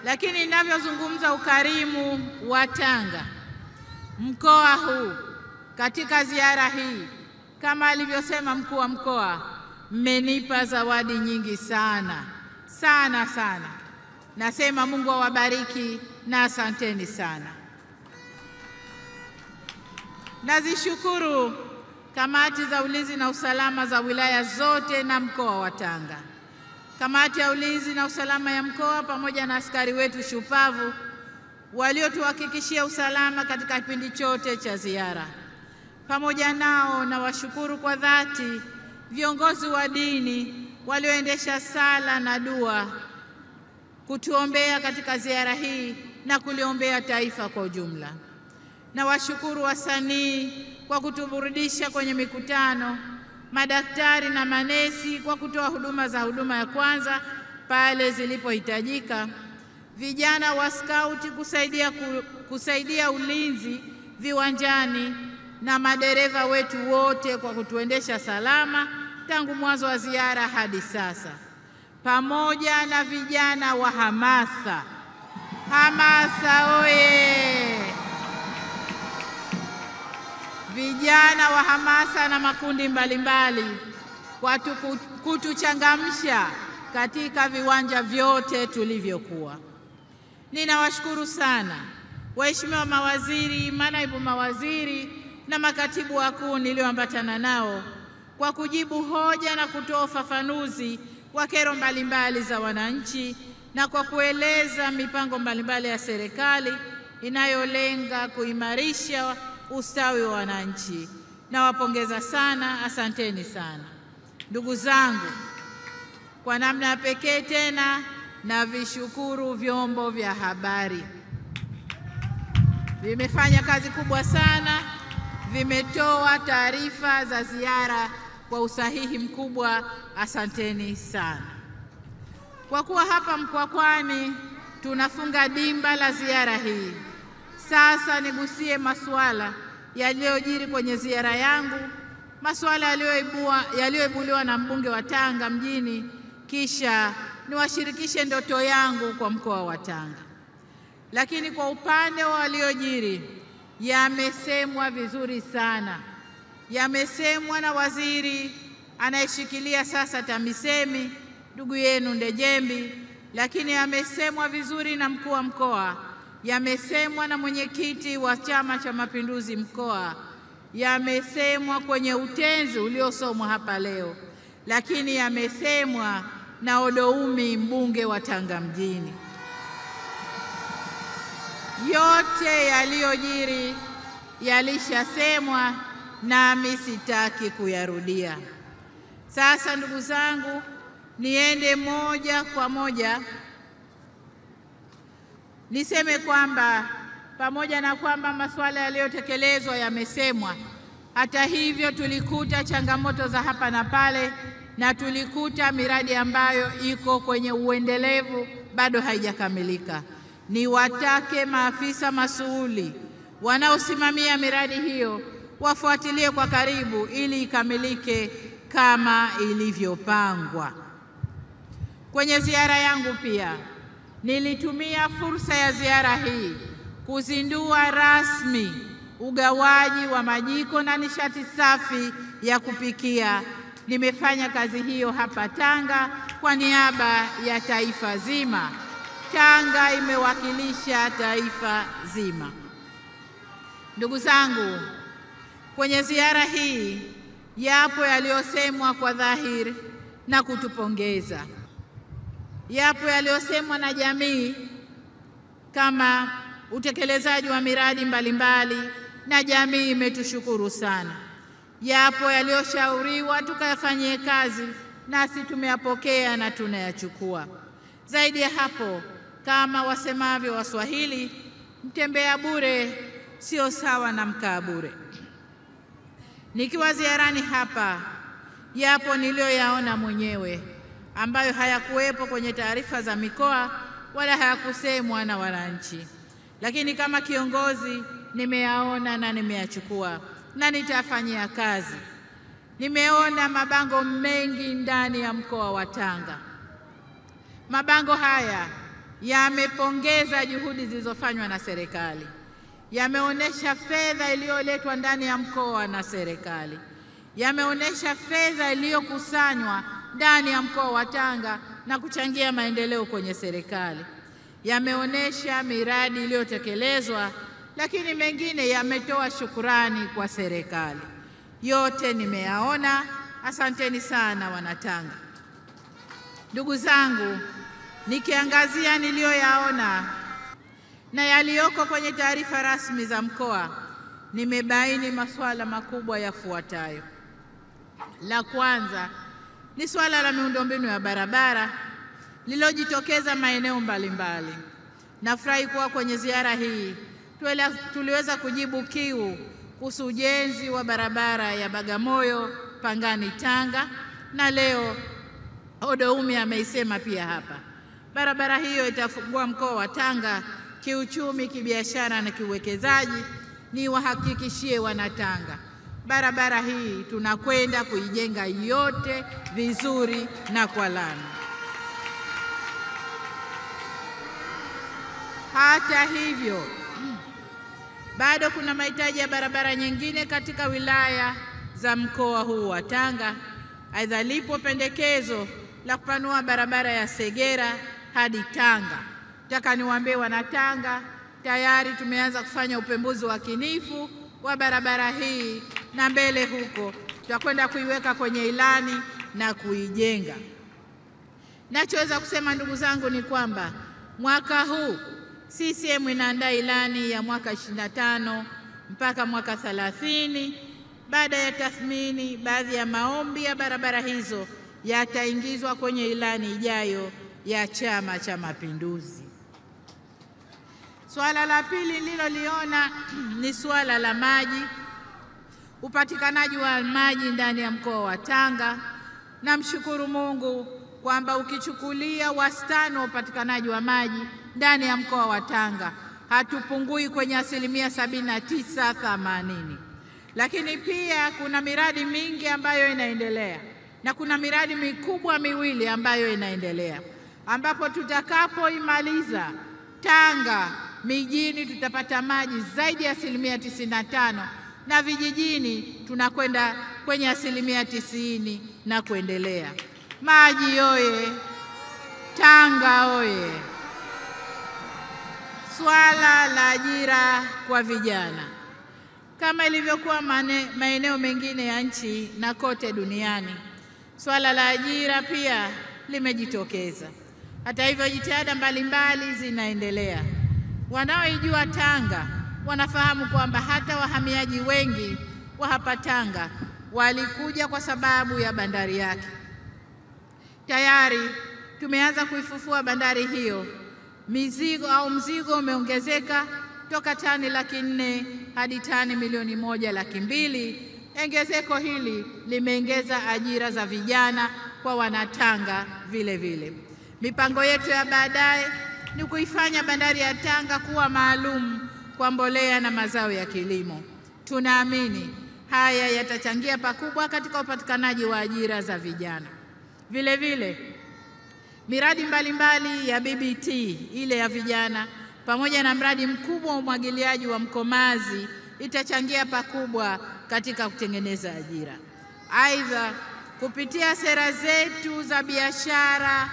[SPEAKER 2] Lakini ninavyozungumza ukarimu wa Tanga, mkoa huu katika ziara hii, kama alivyosema mkuu wa mkoa, mmenipa zawadi nyingi sana sana sana. Nasema Mungu awabariki na asanteni sana. Nazishukuru kamati za ulinzi na usalama za wilaya zote na mkoa wa Tanga. Kamati ya ulinzi na usalama ya mkoa pamoja na askari wetu shupavu waliotuhakikishia usalama katika kipindi chote cha ziara. Pamoja nao na washukuru kwa dhati viongozi wa dini walioendesha sala na dua kutuombea katika ziara hii na kuliombea taifa kwa ujumla. Na washukuru wasanii kwa kutuburudisha kwenye mikutano, madaktari na manesi kwa kutoa huduma ya kwanza pale zilipohitajika, vijana wa skauti kusaidia ulinzi viwanjani, na madereva wetu wote kwa kutuendesha salama tangu mwanzo wa ziara hadi sasa, pamoja na vijana wa hamasa. Hamasa oye! Vijana wa hamasa na makundi mbalimbali kwa kutuchangamsha katika viwanja vyote tulivyokuwa. Ninawashukuru sana waheshimiwa mawaziri, manaibu mawaziri na makatibu wakuu nilioambatana nao kwa kujibu hoja na kutoa ufafanuzi wa kero mbalimbali za wananchi na kwa kueleza mipango mbalimbali ya serikali inayolenga kuimarisha ustawi wa wananchi. Nawapongeza sana, asanteni sana. Ndugu zangu, kwa namna ya pekee tena na vishukuru vyombo vya habari. Vimefanya kazi kubwa sana, vimetoa taarifa za ziara kwa usahihi mkubwa. Asanteni sana. Kwa kuwa hapa Mkwakwani tunafunga dimba la ziara hii, sasa nigusie masuala yaliyojiri kwenye ziara yangu, masuala yaliyoibuliwa na mbunge wa Tanga mjini, kisha niwashirikishe ndoto yangu kwa mkoa wa Tanga. Lakini kwa upande wa waliojiri, yamesemwa vizuri sana. Yamesemwa na waziri anayeshikilia sasa TAMISEMI, ndugu yenu Ndejembi, lakini yamesemwa vizuri na mkuu wa mkoa, yamesemwa na mwenyekiti wa Chama cha Mapinduzi mkoa, yamesemwa kwenye utenzi uliosomwa hapa leo, lakini yamesemwa na Odoumi, mbunge wa Tanga mjini. Yote yaliyojiri yalishasemwa nami sitaki kuyarudia. Sasa ndugu zangu, niende moja kwa moja Niseme kwamba pamoja na kwamba masuala yaliyotekelezwa yamesemwa, hata hivyo tulikuta changamoto za hapa na pale, na tulikuta miradi ambayo iko kwenye uendelevu bado haijakamilika. Niwatake maafisa masuuli wanaosimamia miradi hiyo wafuatilie kwa karibu ili ikamilike kama ilivyopangwa. Kwenye ziara yangu pia nilitumia fursa ya ziara hii kuzindua rasmi ugawaji wa majiko na nishati safi ya kupikia. Nimefanya kazi hiyo hapa Tanga kwa niaba ya taifa zima. Tanga imewakilisha taifa zima. Ndugu zangu, kwenye ziara hii yapo yaliyosemwa kwa dhahiri na kutupongeza. Yapo yaliyosemwa na jamii kama utekelezaji wa miradi mbalimbali na jamii imetushukuru sana. Yapo yaliyoshauriwa tukayafanyie kazi, nasi tumeyapokea na tunayachukua. Zaidi ya hapo, kama wasemavyo Waswahili, mtembea bure sio sawa na mkaa bure. Nikiwa ziarani hapa, yapo niliyoyaona mwenyewe ambayo hayakuwepo kwenye taarifa za mikoa wala hayakusemwa na wananchi, lakini kama kiongozi nimeyaona na nimeyachukua na nitafanyia kazi. Nimeona mabango mengi ndani ya mkoa wa Tanga. Mabango haya yamepongeza juhudi zilizofanywa na serikali, yameonyesha fedha iliyoletwa ndani ya mkoa na serikali, yameonyesha fedha iliyokusanywa ndani ya mkoa wa Tanga na kuchangia maendeleo kwenye serikali, yameonyesha miradi iliyotekelezwa, lakini mengine yametoa shukurani kwa serikali. Yote nimeyaona. Asanteni sana Wanatanga. Ndugu zangu, nikiangazia niliyoyaona na yaliyoko kwenye taarifa rasmi za mkoa, nimebaini masuala makubwa yafuatayo. La kwanza ni swala la miundombinu ya barabara lililojitokeza maeneo mbalimbali. Nafurahi kuwa kwenye ziara hii tuliweza kujibu kiu kuhusu ujenzi wa barabara ya Bagamoyo Pangani Tanga, na leo Odoumi ameisema pia hapa. Barabara hiyo itafungua mkoa wa Tanga kiuchumi, kibiashara na kiuwekezaji. Ni wahakikishie Wanatanga, barabara hii tunakwenda kuijenga yote vizuri na kwa lami. Hata hivyo, bado kuna mahitaji ya barabara nyingine katika wilaya za mkoa huu wa Tanga. Aidha, lipo pendekezo la kupanua barabara ya Segera hadi Tanga. Nataka niwaambie Wanatanga, tayari tumeanza kufanya upembuzi wa kinifu wa barabara hii, na mbele huko tutakwenda kuiweka kwenye ilani na kuijenga. Nachoweza kusema ndugu zangu ni kwamba mwaka huu CCM inaandaa ilani ya mwaka 25 mpaka mwaka 30. Baada ya tathmini, baadhi ya maombi ya barabara hizo yataingizwa kwenye ilani ijayo ya Chama cha Mapinduzi. Swala la pili nililoliona ni swala la maji, upatikanaji wa maji ndani ya mkoa wa Tanga. Namshukuru Mungu kwamba ukichukulia wastani wa upatikanaji wa maji ndani ya mkoa wa Tanga hatupungui kwenye 79-80. Lakini pia kuna miradi mingi ambayo inaendelea na kuna miradi mikubwa miwili ambayo inaendelea, ambapo tutakapoimaliza Tanga mijini tutapata maji zaidi ya 95, na vijijini tunakwenda kwenye 90 na kuendelea. Maji oye! Tanga oye! Swala la ajira kwa vijana, kama ilivyokuwa maeneo mengine ya nchi na kote duniani, swala la ajira pia limejitokeza. Hata hivyo, jitihada mbalimbali zinaendelea. Wanaoijua Tanga wanafahamu kwamba hata wahamiaji wengi wa hapa Tanga walikuja kwa sababu ya bandari yake. Tayari tumeanza kuifufua bandari hiyo mzigo umeongezeka toka tani 400,000 hadi tani 1,200,000. Ongezeko hili limeongeza ajira za vijana kwa Wanatanga vile vile. Mipango yetu ya baadaye ni kuifanya bandari ya Tanga kuwa maalum kwa mbolea na mazao ya kilimo. Tunaamini haya yatachangia pakubwa katika upatikanaji wa ajira za vijana. Vile vile miradi mbalimbali ya BBT ile ya vijana pamoja na mradi mkubwa wa umwagiliaji wa Mkomazi itachangia pakubwa katika kutengeneza ajira. Aidha, kupitia sera zetu za biashara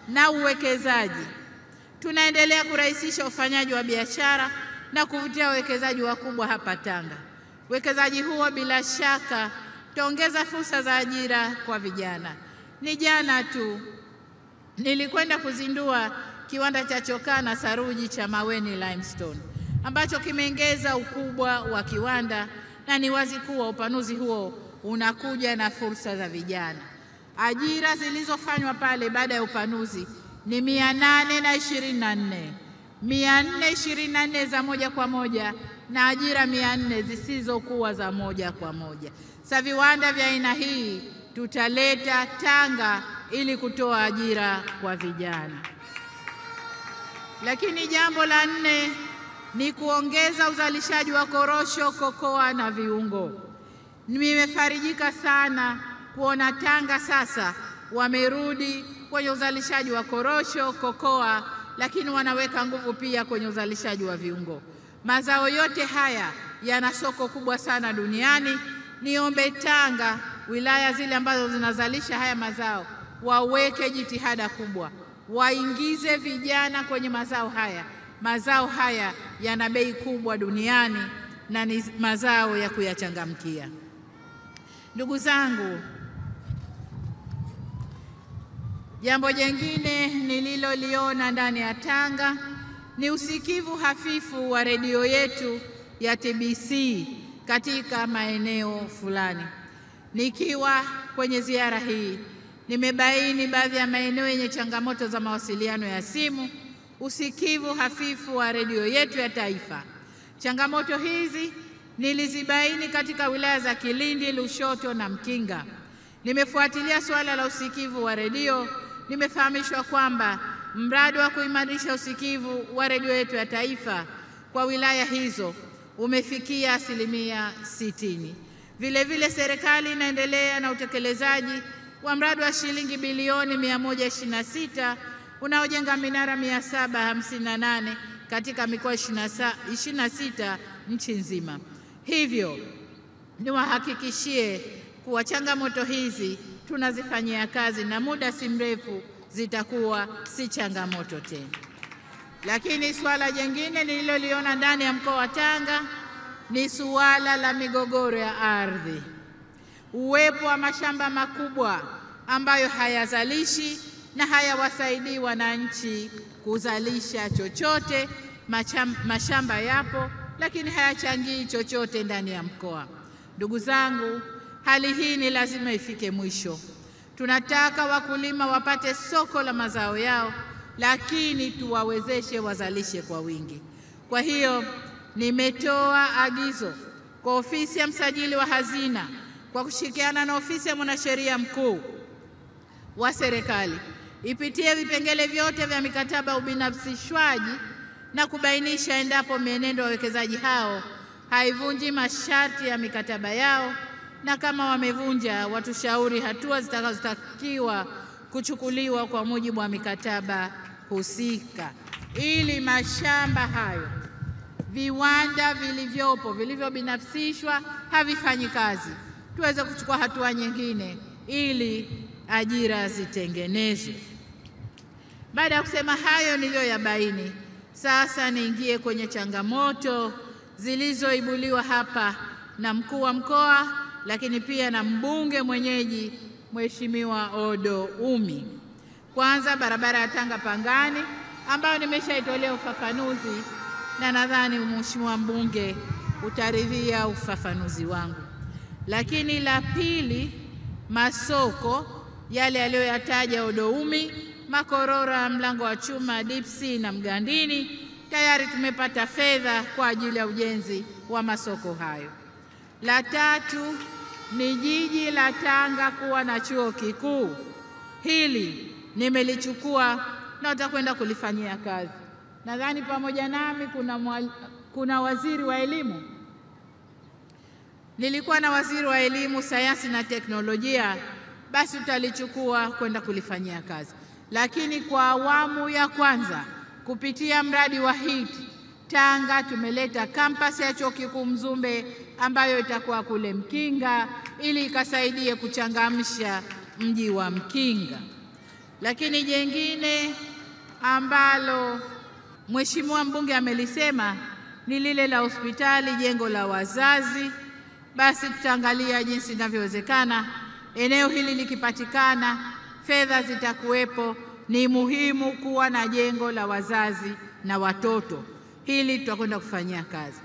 [SPEAKER 2] na uwekezaji, tunaendelea kurahisisha ufanyaji wa biashara na kuvutia wawekezaji wakubwa hapa Tanga. Uwekezaji huo bila shaka utaongeza fursa za ajira kwa vijana. Ni jana tu nilikwenda kuzindua kiwanda cha chokaa na saruji cha Maweni Limestone ambacho kimeongeza ukubwa wa kiwanda, na ni wazi kuwa upanuzi huo unakuja na fursa za vijana. Ajira zilizofanywa pale baada ya upanuzi ni 824, 424 za moja kwa moja na ajira 400 zisizokuwa za moja kwa moja. Sasa viwanda vya aina hii tutaleta Tanga ili kutoa ajira kwa vijana. Lakini jambo la 4 ni kuongeza uzalishaji wa korosho, kokoa na viungo. Nimefarijika sana kuona Tanga sasa wamerudi kwenye uzalishaji wa korosho, kokoa, lakini wanaweka nguvu pia kwenye uzalishaji wa viungo. Mazao yote haya yana soko kubwa sana duniani. Niombe Tanga, wilaya zile ambazo zinazalisha haya mazao, waweke jitihada kubwa, waingize vijana kwenye mazao haya. Mazao haya yana bei kubwa duniani na ni mazao ya kuyachangamkia. Ndugu zangu, jambo jingine nililoliona ndani ya Tanga ni usikivu hafifu wa redio yetu ya TBC katika maeneo fulani. Nikiwa kwenye ziara hii, nimebaini baadhi ya maeneo yenye changamoto za mawasiliano ya simu, usikivu hafifu wa redio yetu ya taifa. Changamoto hizi nilizibaini katika wilaya za Kilindi, Lushoto na Mkinga. Nimefuatilia suala la usikivu wa redio. Nimefahamishwa kwamba mradi wa kuimarisha usikivu wa redio yetu ya taifa kwa wilaya hizo umefikia 60%. Vile vile serikali inaendelea na utekelezaji wa mradi wa shilingi bilioni 126 unaojenga minara 758 katika mikoa 26 nchi nzima. Hivyo niwahakikishie kuwa changamoto hizi tunazifanyia kazi na muda si mrefu zitakuwa si changamoto tena. Lakini swala jingine nililoliona ndani ya mkoa wa Tanga ni suala la migogoro ya ardhi. Uwepo wa mashamba makubwa ambayo hayazalishi na hayawasaidii wananchi kuzalisha chochote. Mashamba yapo lakini hayachangii chochote ndani ya mkoa. Ndugu zangu, hali hii ni lazima ifike mwisho. Tunataka wakulima wapate soko la mazao yao, lakini tuwawezeshe wazalishe kwa wingi. Kwa hiyo nimetoa agizo kwa ofisi ya msajili wa hazina kwa kushirikiana na ofisi ya mwanasheria mkuu wa serikali ipitie vipengele vyote vya mikataba ya ubinafsishwaji na kubainisha endapo mienendo ya wawekezaji hao haivunji masharti ya mikataba yao, na kama wamevunja watushauri hatua zitakazotakiwa kuchukuliwa kwa mujibu wa mikataba husika, ili mashamba hayo, viwanda vilivyopo vilivyobinafsishwa havifanyi kazi, tuweze kuchukua hatua nyingine ili ajira zitengenezwe. Baada ya kusema hayo niliyoyabaini, sasa niingie kwenye changamoto zilizoibuliwa hapa na mkuu wa mkoa, lakini pia na mbunge mwenyeji Mheshimiwa Odo Umi. Kwanza, barabara ya Tanga Pangani ambayo nimeshaitolea ufafanuzi na nadhani Mheshimiwa mbunge utaridhia ufafanuzi wangu. Lakini la pili, masoko yale aliyoyataja Odo Umi Makorora, Mlango wa Chuma, Deep Sea na Mgandini tayari tumepata fedha kwa ajili ya ujenzi wa masoko hayo. La tatu ni jiji la Tanga kuwa na chuo kikuu. Hili nimelichukua na utakwenda kulifanyia kazi. Nadhani pamoja nami kuna waziri wa elimu. Nilikuwa na waziri wa elimu, sayansi na teknolojia, basi tutalichukua kwenda kulifanyia kazi. Lakini kwa awamu ya kwanza kupitia mradi wa HIT Tanga tumeleta kampasi ya chuo kikuu Mzumbe ambayo itakuwa kule Mkinga ili ikasaidie kuchangamsha mji wa Mkinga. Lakini jengine ambalo Mheshimiwa mbunge amelisema ni lile la hospitali, jengo la wazazi. Basi tutaangalia jinsi inavyowezekana. Eneo hili likipatikana, fedha zitakuwepo. Ni muhimu kuwa na jengo la wazazi na watoto. Hili tutakwenda kufanyia kazi.